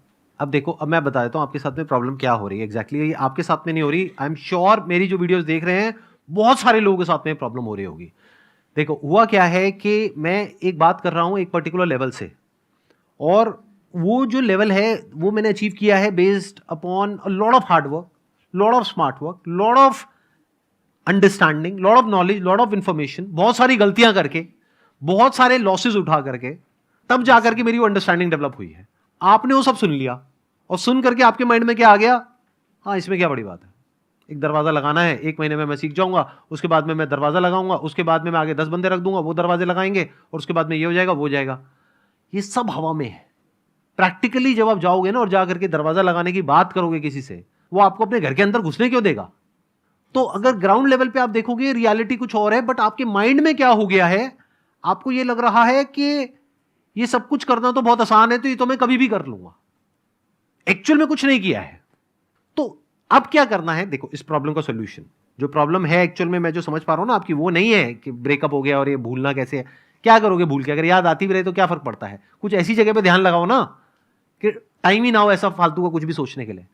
अब देखो, अब मैं बता देता हूँ आपके साथ में प्रॉब्लम क्या हो रही है एग्जैक्टली। आपके साथ में नहीं हो रही, आई एम श्योर मेरी जो वीडियोस देख रहे हैं बहुत सारे लोगों के साथ में प्रॉब्लम हो रही होगी। देखो हुआ क्या है कि मैं एक बात कर रहा हूँ एक पर्टिकुलर लेवल से, और वो जो लेवल है वो मैंने अचीव किया है based upon a lot of hard work, lot of smart work, lot of understanding, lot of knowledge, lot of information, बहुत सारी गलतियां करके, बहुत सारे लॉसेज उठा करके, तब जाकर के मेरी वो अंडरस्टैंडिंग डेवलप हुई है। आपने वो सब सुन लिया और सुन करके आपके माइंड में क्या आ गया, हाँ इसमें क्या बड़ी बात है, एक दरवाजा लगाना है, 1 महीने में मैं सीख जाऊंगा, उसके बाद में मैं दरवाजा लगाऊंगा, उसके बाद में मैं आगे 10 बंदे रख दूंगा, वो दरवाजे लगाएंगे, और उसके बाद में ये हो जाएगा वो हो जाएगा। ये सब हवा में है। प्रैक्टिकली जब आप जाओगे ना और जाकर के दरवाजा लगाने की बात करोगे किसी से, वो आपको अपने घर के अंदर घुसने क्यों देगा? तो अगर ग्राउंड लेवल पे आप देखोगे रियलिटी कुछ और है, बट आपके माइंड में क्या हो गया है, आपको ये लग रहा है कि ये सब कुछ करना तो बहुत आसान है, तो ये तो मैं कभी भी कर लूंगा। एक्चुअल में कुछ नहीं किया है। तो अब क्या करना है, देखो इस प्रॉब्लम का सॉल्यूशन, जो प्रॉब्लम है एक्चुअल में मैं जो समझ पा रहा हूं ना आपकी, वो नहीं है कि ब्रेकअप हो गया और ये भूलना कैसे है। क्या करोगे भूल के? अगर याद आती भी रहे तो क्या फर्क पड़ता है? कुछ ऐसी जगह पे ध्यान लगाओ ना कि टाइम ही ना हो ऐसा फालतू का कुछ भी सोचने के लिए।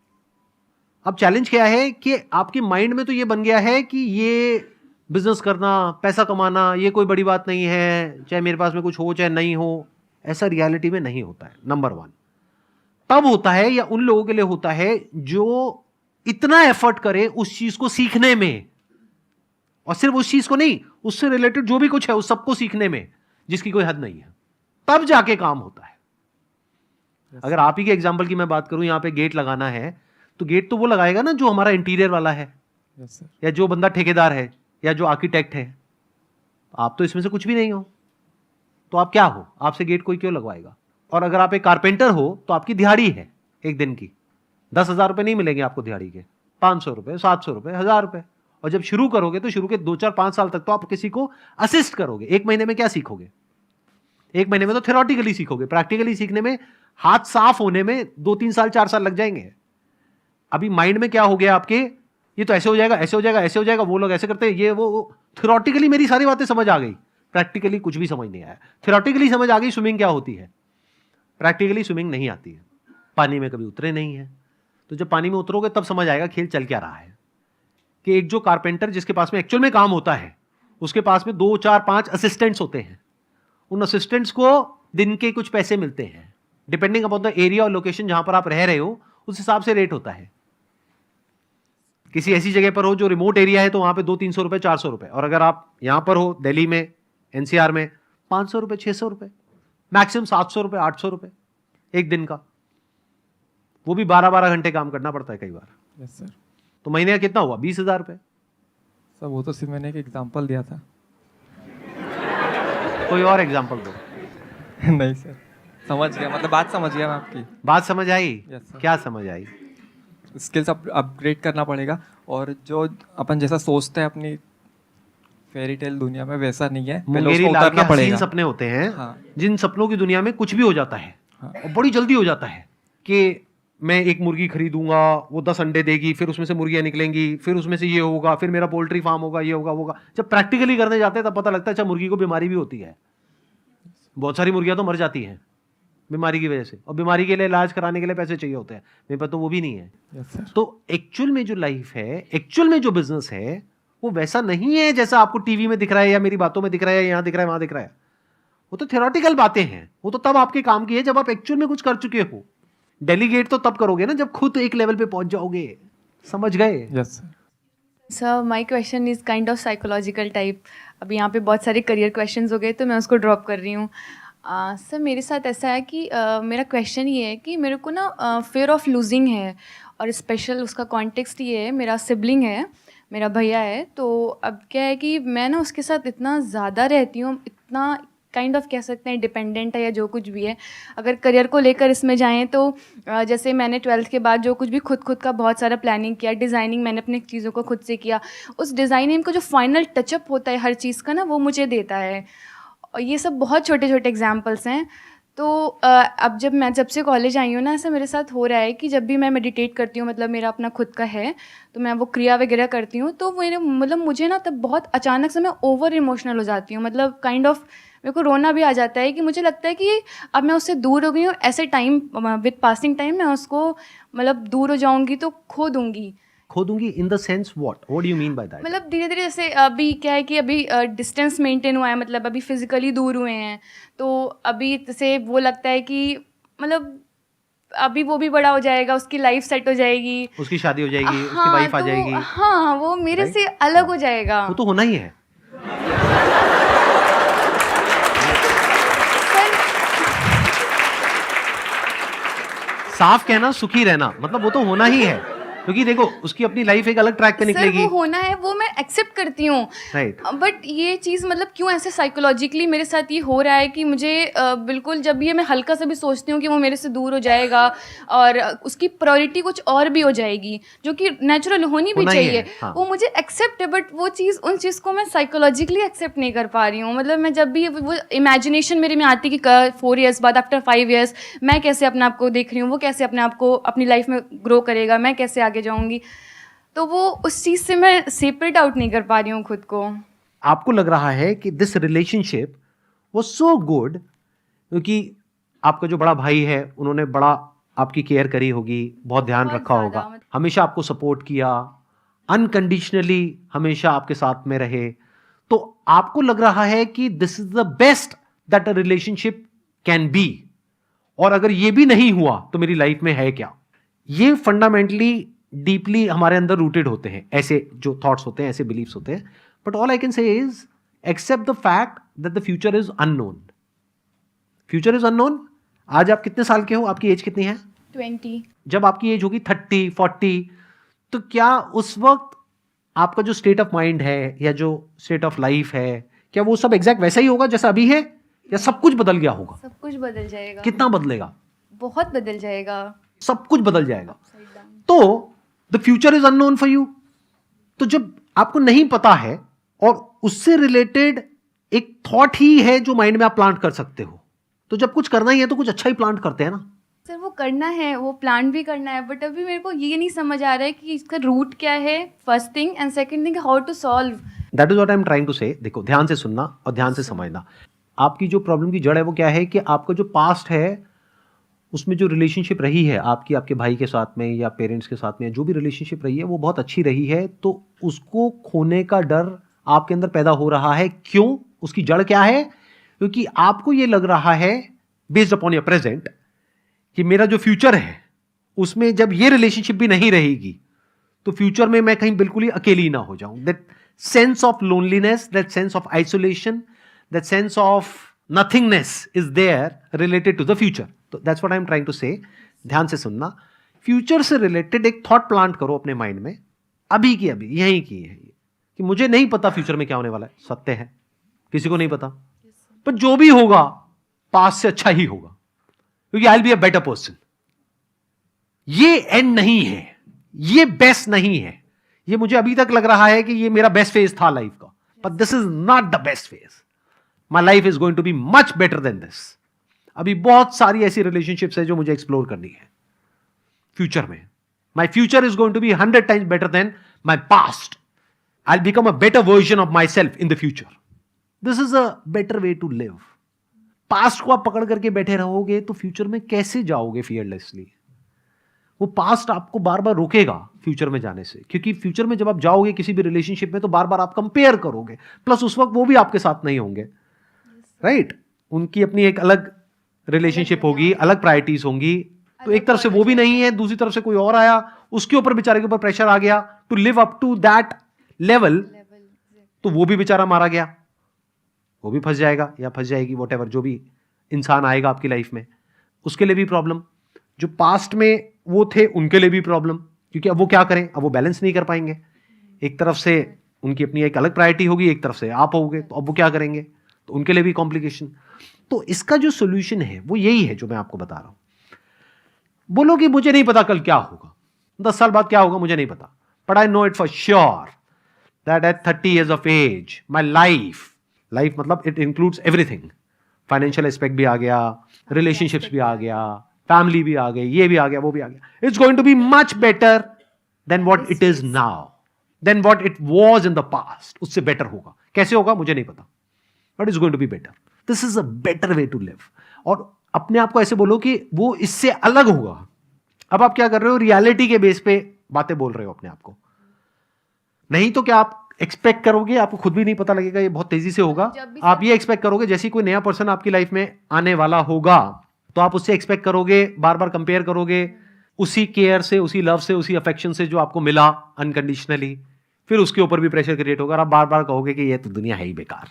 अब चैलेंज क्या है कि आपके माइंड में तो ये बन गया है कि ये बिजनेस करना, पैसा कमाना, ये कोई बड़ी बात नहीं है, चाहे मेरे पास में कुछ हो चाहे नहीं हो। ऐसा रियलिटी में नहीं होता है। नंबर 1 तब होता है या उन लोगों के लिए होता है जो इतना एफर्ट करे उस चीज को सीखने में, और सिर्फ उस चीज को नहीं, उससे रिलेटेड जो भी कुछ है उस सबको सीखने में, जिसकी कोई हद नहीं है, तब जाके काम होता है। अगर आप ही के एग्जांपल की मैं बात करूं, यहां पे गेट लगाना है तो गेट तो वो लगाएगा ना जो हमारा इंटीरियर वाला है, या जो बंदा ठेकेदार है, या जो आर्किटेक्ट है। आप तो इसमें से कुछ भी नहीं हो, तो आप क्या हो? आपसे गेट कोई क्यों लगवाएगा? और अगर आप एक कारपेंटर हो तो आपकी दिहाड़ी है एक दिन की 10,000 रुपए नहीं मिलेंगे आपको दिहाड़ी के, 500 रुपए, 700 रुपए, 1000 रुपए। और जब शुरू करोगे तो शुरू के 2, 4, 5 साल तक तो आप किसी को असिस्ट करोगे। 1 महीने में क्या सीखोगे? 1 महीने में तो थ्योरेटिकली सीखोगे, प्रैक्टिकली सीखने में, हाथ साफ होने में 2, 3 साल, 4 साल लग जाएंगे। अभी माइंड में क्या हो गया आपके, ये तो ऐसे हो जाएगा, ऐसे हो जाएगा, ऐसे हो जाएगा, वो लोग ऐसे करते हैं, ये वो। थ्योरेटिकली मेरी सारी बातें समझ आ गई, प्रैक्टिकली कुछ भी समझ नहीं आया। थ्योरेटिकली समझ आ गई स्विमिंग क्या होती है, प्रैक्टिकली स्विमिंग नहीं आती है। पानी में कभी उतरे नहीं है, तो जब पानी में उतरोगे तब समझ आएगा खेल चल क्या रहा है। कि एक जो कारपेंटर जिसके पास में एक्चुअल में काम होता है, उसके पास में 2, 4, 5 असिस्टेंट्स होते हैं। उन असिस्टेंट्स को दिन के कुछ पैसे मिलते हैं, डिपेंडिंग अपॉन द एरिया और लोकेशन जहां पर आप रह रहे हो, उस हिसाब से रेट होता है। किसी ऐसी जगह पर हो जो रिमोट एरिया है तो वहां पे 200-300 रुपए, 400 रुपए, और अगर आप यहां पर हो दिल्ली में, एनसीआर में, 500 रुपए, 600 रुपए, मैक्सिमम 700 रुपए, 800 रुपए एक दिन का। वो भी 12-12 घंटे काम करना पड़ता है कई बार। Yes sir. तो महीने का कितना हुआ? 20,000 रुपए। सर वो तो सिर्फ मैंने एक एग्जांपल दिया था। कोई और एग्जांपल दो। नहीं सर, समझ गया, मतलब बात समझ गया मैं आपकी। बात समझ आई? Yes, sir. क्या समझ आई? स्किल्स अपग्रेड करना पड़ेगा, और जो अपन जैसा सोचते हैं अपनी फेरी टेल दुनिया में वैसा नहीं है, पहले मुंगेरी उसको लाल के उतरना हसीन पड़ेगा। सपने होते हैं। हाँ। जिन सपनों की दुनिया में कुछ भी हो जाता है, हाँ। और बड़ी जल्दी हो जाता है कि मैं एक मुर्गी खरीदूंगा, वो 10 अंडे देगी, फिर उसमें से मुर्गियां निकलेंगी, फिर उसमें से ये होगा, फिर मेरा पोल्ट्री फार्म होगा, ये होगा, वो होगा। जब प्रैक्टिकली करने जाते हैं तब पता लगता है अच्छा मुर्गी को बीमारी भी होती है। बहुत सारी मुर्गियां तो मर जाती हैं बीमारी की वजह से, और बीमारी के लिए इलाज कराने के लिए पैसे चाहिए होते हैं। मेरे पास तो वो भी नहीं है। Yes sir. तो एक्चुअल में जो लाइफ है, एक्चुअल में जो बिजनेस है, वो वैसा नहीं है जैसा आपको टीवी में दिख रहा है, या मेरी बातों में दिख रहा है, यहां दिख रहा है, वहां दिख रहा है। वो तो थ्योरेटिकल बातें हैं। वो तो तब आपके काम की है जब आप एक्चुअल में कुछ कर चुके हो। डेलीगेट तो तब करोगे ना जब खुद एक लेवल पे पहुंच जाओगे। समझ गए? Yes sir. Sir my question is kind of psychological type. अभी यहाँ पे बहुत सारे करियर क्वेश्चंस हो गए तो मैं उसको ड्रॉप कर रही हूँ। सर मेरे साथ ऐसा है कि मेरा क्वेश्चन ये है कि मेरे को ना फियर ऑफ लूजिंग है, और स्पेशल उसका कॉन्टेक्स्ट ये है, मेरा सिबलिंग है, मेरा भैया है। तो अब क्या है कि मैं ना उसके साथ इतना ज़्यादा रहती हूँ, इतना काइंड ऑफ कह सकते हैं डिपेंडेंट है या जो कुछ भी है। अगर करियर को लेकर इसमें जाएं तो जैसे मैंने 12th के बाद जो कुछ भी खुद का बहुत सारा प्लानिंग किया, डिज़ाइनिंग मैंने अपनी चीज़ों को खुद से किया, उस डिज़ाइनिंग को जो फाइनल टचअप होता है हर चीज़ का ना, वो मुझे देता है। और ये सब बहुत छोटे छोटे एग्जाम्पल्स हैं। तो अब जब से कॉलेज आई हूँ ना, ऐसा मेरे साथ हो रहा है कि जब भी मैं मेडिटेट करती हूँ, मतलब मेरा अपना खुद का है, तो मैं वो क्रिया वगैरह करती हूँ, तो मुझे ना तब बहुत अचानक से मैं ओवर इमोशनल हो जाती हूँ। मतलब काइंड ऑफ मेरे को रोना भी आ जाता है कि मुझे लगता है कि अब मैं उससे दूर हो गई हूँ। ऐसे टाइम विद पासिंग टाइम मैं उसको मतलब दूर हो जाऊँगी तो खो दूँगी। खो दूंगी in the sense what do you mean by that? मतलब धीरे धीरे जैसे अभी क्या है कि अभी डिस्टेंस मेंटेन हुआ है, मतलब अभी फिजिकली दूर हुए हैं, तो अभी से वो लगता है कि मतलब अभी वो भी बड़ा हो जाएगा, उसकी लाइफ सेट हो जाएगी, उसकी शादी हो जाएगी, उसकी हाँ, वाइफ आ तो जाएगी, हाँ वो मेरे Right? से अलग हो जाएगा। वो तो होना ही है। साफ कहना सुखी रहना, मतलब वो तो होना ही है, क्योंकि देखो उसकी अपनी लाइफ एक अलग ट्रैक पे सर निकलेगी। वो होना है, वो मैं एक्सेप्ट करती हूँ, राइट। बट ये चीज़ मतलब क्यों ऐसे साइकोलॉजिकली मेरे साथ ये हो रहा है कि मुझे बिल्कुल जब ये मैं हल्का सा भी सोचती हूँ कि वो मेरे से दूर हो जाएगा और उसकी प्रायोरिटी कुछ और भी हो जाएगी, जो कि नेचुरल होनी भी होना ही चाहिए, है, हाँ। वो मुझे एक्सेप्ट है, बट वो चीज़ उन चीज़ को मैं साइकोलॉजिकली एक्सेप्ट नहीं कर पा रही हूँ। मतलब मैं जब भी वो इमेजिनेशन मेरे में आती कि 4 ईयर्स बाद, आफ्टर 5 ईयर्स मैं कैसे अपने आप को देख रही हूँ, वो कैसे अपने आप को अपनी लाइफ में ग्रो करेगा, मैं कैसे आगे जाऊँगी, तो वो उस चीज़ से मैं सेपरेट आउट नहीं कर पा रही हूँ खुद को। आपको लग रहा है कि this relationship was so good क्योंकि आपका जो बड़ा भाई है उन्होंने बड़ा आपकी केयर करी होगी, बहुत ध्यान बहुत रखा ज़्यादा, होगा, हमेशा आपको सपोर्ट किया, अनकंडीशनली हमेशा आपके साथ में रहे, तो आपको लग रहा है कि this is the best that a relationship can be, और अगर ये भी नहीं हुआ तो मेरी लाइफ में है क्या? ये फंडामेंटली डीपली हमारे अंदर रूटेड होते हैं, ऐसे जो थॉट्स होते हैं, ऐसे बिलीव्स होते हैं। But all I can say is accept the fact that the future is unknown. Future is unknown. आज आप कितने साल के हो? आपकी एज कितनी है? 20। जब आपकी एज होगी 30, 40, तो क्या उस वक्त आपका जो स्टेट ऑफ माइंड है या जो स्टेट ऑफ लाइफ है, क्या वो सब एग्जैक्ट वैसा ही होगा जैसा अभी है, या सब कुछ बदल गया होगा? सब कुछ बदल जाएगा। कितना बदलेगा? बहुत बदल जाएगा। सब कुछ बदल जाएगा। तो the future is unknown for you. तो जब आपको नहीं पता है और उससे रिलेटेड एक थॉट ही है जो माइंड में आप प्लांट कर सकते हो, तो जब कुछ करना ही है तो कुछ अच्छा ही प्लांट करते हैं ना। सर वो करना है, वो प्लान भी करना है, बट अभी मेरे को ये नहीं समझ आ रहा है कि इसका रूट क्या है, first thing, and second thing how to solve. That is what I am trying to say. देखो, ध्यान से सुनना और ध्यान से समझना। आपकी जो प्रॉब्लम की जड़ है वो क्या है कि आपका जो पास्ट है उसमें जो रिलेशनशिप रही है आपकी आपके भाई के साथ में या पेरेंट्स के साथ में, जो भी रिलेशनशिप रही है वो बहुत अच्छी रही है, तो उसको खोने का डर आपके अंदर पैदा हो रहा है। क्यों? उसकी जड़ क्या है? क्योंकि आपको ये लग रहा है बेस्ड अपॉन योर प्रेजेंट कि मेरा जो फ्यूचर है उसमें जब ये रिलेशनशिप भी नहीं रहेगी तो फ्यूचर में मैं कहीं बिल्कुल ही अकेली ना हो जाऊं। That sense of loneliness, that sense of isolation, that sense of nothingness is there related to the future. तो that's what I am trying to say. ध्यान से सुनना। फ्यूचर से रिलेटेड एक थॉट प्लांट करो अपने माइंड में, अभी की अभी, यहीं की है कि मुझे नहीं पता फ्यूचर में क्या होने वाला है। सत्य है, किसी को नहीं पता, पर जो भी होगा पास्ट से अच्छा ही होगा, क्योंकि I will be a better person. ये एंड नहीं है, ये बेस्ट नहीं है। ये मुझे अभी तक लग रहा है कि ये मेरा बेस्ट फेज था लाइफ का, but this is not the best phase. My life is going to be much better than this. अभी बहुत सारी ऐसी रिलेशनशिप्स है जो मुझे एक्सप्लोर करनी है फ्यूचर में। My future is going to be 100 times better than my past. I will become a better version of myself in the future. This is a better way to live. Past को आप पकड़ करके बैठे रहोगे तो future में कैसे जाओगे फियरलेसली? वो पास्ट आपको बार बार रोकेगा फ्यूचर में जाने से, क्योंकि फ्यूचर में जब आप जाओगे किसी भी रिलेशनशिप में तो बार बार आप कंपेयर करोगे, प्लस उस वक्त वो भी आपके साथ नहीं होंगे, राइट? उनकी अपनी एक अलग रिलेशनशिप होगी, अलग प्रायोरिटीज होंगी, तो एक तरफ से वो भी नहीं है, दूसरी तरफ से कोई और आया, उसके ऊपर बेचारे के ऊपर प्रेशर आ गया to live up to that level, तो वो भी बेचारा मारा गया, वो भी फंस जाएगा या फंस जाएगी, वॉट एवर जो भी इंसान आएगा आपकी लाइफ में, उसके लिए भी प्रॉब्लम। जो पास्ट में वो थे उनके लिए भी प्रॉब्लम, क्योंकि अब वो क्या करें, अब वो बैलेंस नहीं कर पाएंगे। एक तरफ से उनकी अपनी एक अलग प्रायोरिटी होगी, एक तरफ से आप होगे, तो अब वो क्या करेंगे, तो उनके लिए भी कॉम्प्लिकेशन। तो इसका जो सोल्यूशन है वो यही है जो मैं आपको बता रहा हूं। बोलो कि मुझे नहीं पता कल क्या होगा, 10 साल बाद क्या होगा मुझे नहीं पता, but I know it for sure that at 30 years of age my life मतलब it includes everything, financial aspect भी आ गया, रिलेशनशिप्स भी आ गया, फैमिली भी आ गई, ये भी आ गया, वो भी आ गया, it's going to be much better than what it is now, then what it was in the past. उससे बेटर होगा, कैसे होगा मुझे नहीं पता, but it's going to be better. This is a better way to live. और अपने आप को ऐसे बोलो कि वो इससे अलग होगा। अब आप क्या कर रहे हो, रियलिटी के बेस पे बातें बोल रहे हो अपने आप को, नहीं तो क्या आप एक्सपेक्ट करोगे, आपको खुद भी नहीं पता लगेगा, ये बहुत तेजी से होगा। आप ये एक्सपेक्ट करोगे जैसे कोई नया पर्सन आपकी लाइफ में आने वाला होगा तो आप उससे एक्सपेक्ट करोगे, बार बार कंपेयर करोगे उसी केयर से, उसी लव से, उसी अफेक्शन से जो आपको मिला अनकंडीशनली, फिर उसके ऊपर भी प्रेशर क्रिएट होगा और आप बार बार कहोगे कि ये तो दुनिया है ही बेकार।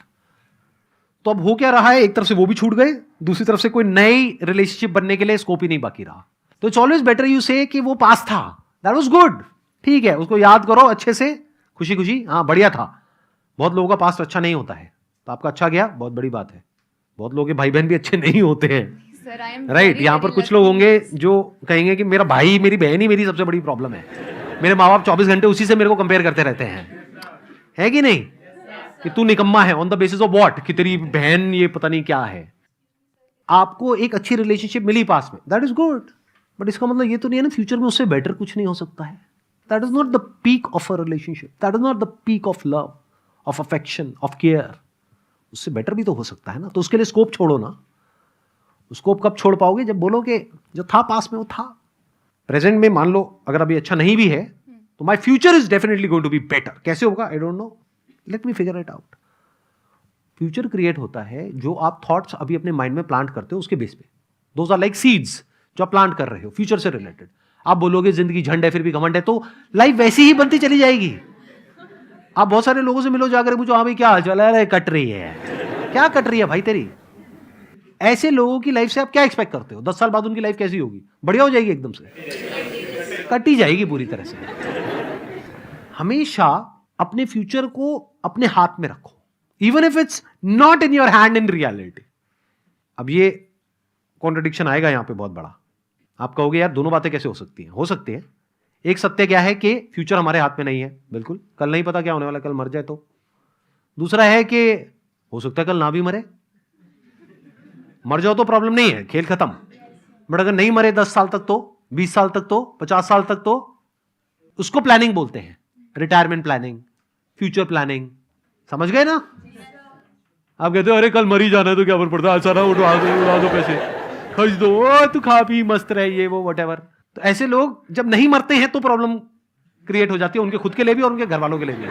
तो अब हो क्या रहा है, एक तरफ से वो भी छूट गए, दूसरी तरफ से कोई नई रिलेशनशिप बनने के लिए स्कोप ही नहीं बाकी रहा। तो इट्स ऑलवेज बेटर यू से कि वो पास था, दैट वाज गुड, ठीक है, उसको याद करो अच्छे से, खुशी खुशी, हाँ बढ़िया था। बहुत लोगों का पास्ट अच्छा नहीं होता है, तो आपका अच्छा गया, बहुत बड़ी बात है। बहुत लोगों के भाई बहन भी अच्छे नहीं होते हैं, राइट। यहाँ पर कुछ लोग होंगे जो कहेंगे कि मेरा भाई मेरी बहन ही मेरी सबसे बड़ी प्रॉब्लम है, मेरे माँ बाप 24 घंटे उसी से मेरे को कंपेयर करते रहते हैं, है कि नहीं, कि तू निकम्मा है, on the basis of what, कि तेरी बहन ये पता नहीं क्या है। आपको एक अच्छी रिलेशनशिप मिली पास में, दैट इज गुड, बट इसका मतलब ये तो नहीं है ना फ्यूचर में उससे बेटर कुछ नहीं हो सकता है। That is not the peak of a relationship, that is not the peak of love, of affection, of care. उससे बेटर भी तो हो सकता है ना, तो उसके लिए स्कोप छोड़ो ना। स्कोप कब छोड़ पाओगे, जब बोलो कि जो था पास में वो था। प्रेजेंट में मान लो अगर अभी अच्छा नहीं भी है तो my future is definitely going to be better. कैसे होगा I don't know, let me figure it out. Future create होता है जो आप थॉट्स अभी अपने माइंड में प्लांट करते हो उसके बेस पे। दोज आर लाइक सीड्स जो आप प्लांट कर रहे हो फ्यूचर से रिलेटेड। आप बोलोगे जिंदगी झंड है फिर भी घमंड है, तो लाइफ वैसी ही बनती चली जाएगी। आप बहुत सारे लोगों से मिलो, जाकर पूछो हाँ भाई क्या हाल चाल है, कट रही है, क्या कट रही है भाई तेरी। ऐसे लोगों की लाइफ से आप क्या एक्सपेक्ट करते हो, 10 साल बाद उनकी लाइफ कैसी होगी, बढ़िया हो जाएगी एकदम से, कटी जाएगी पूरी तरह से। हमेशा अपने फ्यूचर को अपने हाथ में रखो, even if it's not in your hand in reality. अब ये कॉन्ट्रडिक्शन आएगा यहां पे बहुत बड़ा। आप कहोगे यार दोनों बातें कैसे हो सकती हैं, हो सकती है। एक सत्य क्या है कि फ्यूचर हमारे हाथ में नहीं है, बिल्कुल, कल नहीं पता क्या होने वाला, कल मर जाए तो। दूसरा है कि हो सकता है कल ना भी मरे, मर जाओ तो प्रॉब्लम नहीं है, खेल खत्म। बट अगर नहीं मरे 10 साल तक तो, 20 साल तक तो, 50 साल तक तो, उसको प्लानिंग बोलते हैं, रिटायरमेंट प्लानिंग, फ्यूचर प्लानिंग। समझ गए ना। आप कहते हो अरे कल मर ही जाना है तो क्या फर्क पड़ता है, सारा उड़ा दो पैसे खर्च दो, तू खा पी मस्त रहे, ये वो व्हाटएवर। तो ऐसे लोग जब नहीं मरते हैं तो प्रॉब्लम क्रिएट हो जाती है, उनके खुद के लिए भी और उनके घर वालों के लिए भी।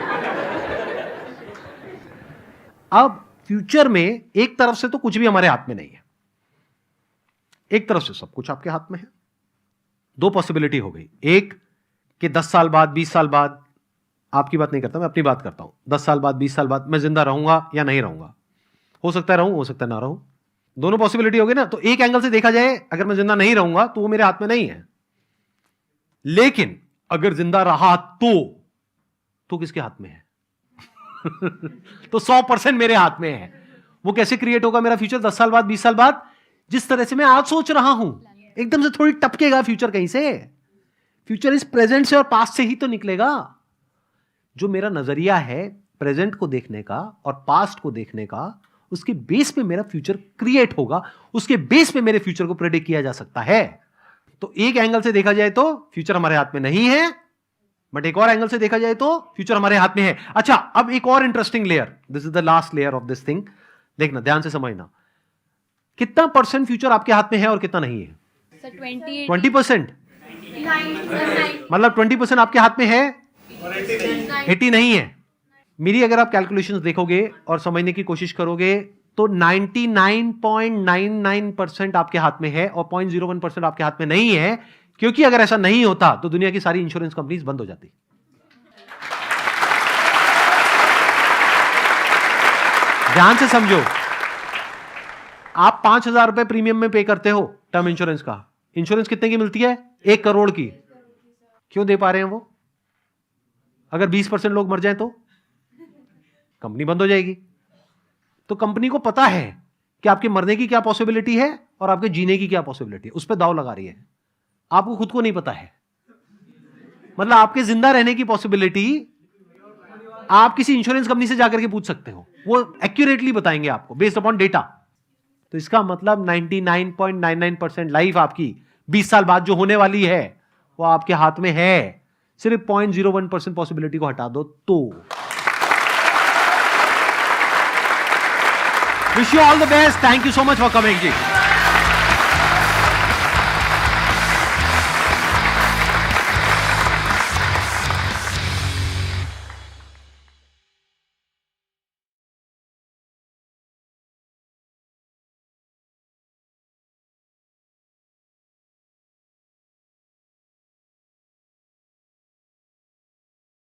अब फ्यूचर में एक तरफ से तो कुछ भी हमारे हाथ में नहीं है, एक तरफ से सब कुछ आपके हाथ में है। दो पॉसिबिलिटी हो गई, एक कि 10 साल बाद, 20 साल बाद, आपकी बात नहीं करता मैं अपनी बात करता हूं, 10 साल बाद, 20 साल बाद मैं जिंदा रहूंगा या नहीं रहूंगा। हो सकता है रहूं, हो सकता है ना रहूं, दोनों पॉसिबिलिटी हो गई ना। तो एक एंगल से देखा जाए, अगर मैं जिंदा नहीं रहूंगा तो वो मेरे हाथ में नहीं है, लेकिन अगर जिंदा रहा तो किसके हाथ में है? तो 100% मेरे हाथ में है। वो कैसे क्रिएट होगा मेरा फ्यूचर 10 साल बाद, 20 साल बाद? जिस तरह से मैं आज सोच रहा हूं, एकदम से थोड़ी टपकेगा फ्यूचर कहीं से। फ्यूचर इस प्रेजेंट से और पास्ट से ही तो निकलेगा। जो मेरा नजरिया है प्रेजेंट को देखने का और पास्ट को देखने का, उसके बेस पे मेरा फ्यूचर क्रिएट होगा, उसके बेस पे मेरे फ्यूचर को प्रेडिक्ट किया जा सकता है। तो एक एंगल से देखा जाए तो फ्यूचर हमारे हाथ में नहीं है, बट एक और एंगल से देखा जाए तो फ्यूचर हमारे हाथ में है। अच्छा, अब एक और interesting layer, this is the last layer of this thing. देखना, ध्यान से समझना, कितना परसेंट फ्यूचर आपके हाथ में है और कितना नहीं है? 20%। मतलब 20% आपके हाथ में है, 80 नहीं है। मेरी अगर आप कैलकुलेशंस देखोगे और समझने की कोशिश करोगे तो 99.99% आपके हाथ में है और 0.01% आपके हाथ में नहीं है, क्योंकि अगर ऐसा नहीं होता तो दुनिया की सारी इंश्योरेंस कंपनीज बंद हो जाती। ध्यान से समझो, आप 5,000 रुपए प्रीमियम में पे करते हो टर्म इंश्योरेंस का, इंश्योरेंस कितने की मिलती है? 1 करोड़ की। क्यों दे पा रहे हैं वो? अगर 20% लोग मर जाएं तो कंपनी बंद हो जाएगी। तो कंपनी को पता है कि आपके मरने की क्या पॉसिबिलिटी है और आपके जीने की क्या पॉसिबिलिटी है, उस पर दाव लगा रही है। आपको खुद को नहीं पता है। मतलब आपके जिंदा रहने की पॉसिबिलिटी आप किसी इंश्योरेंस कंपनी से जाकर के पूछ सकते हो, वो एक्यूरेटली बताएंगे आपको बेस्ड अपॉन डेटा। तो इसका मतलब 99.99% लाइफ आपकी 20 साल बाद जो होने वाली है वो आपके हाथ में है। सिर्फ 0.01% पॉसिबिलिटी को हटा दो तो। Wish you all the best, thank you so much for coming ji.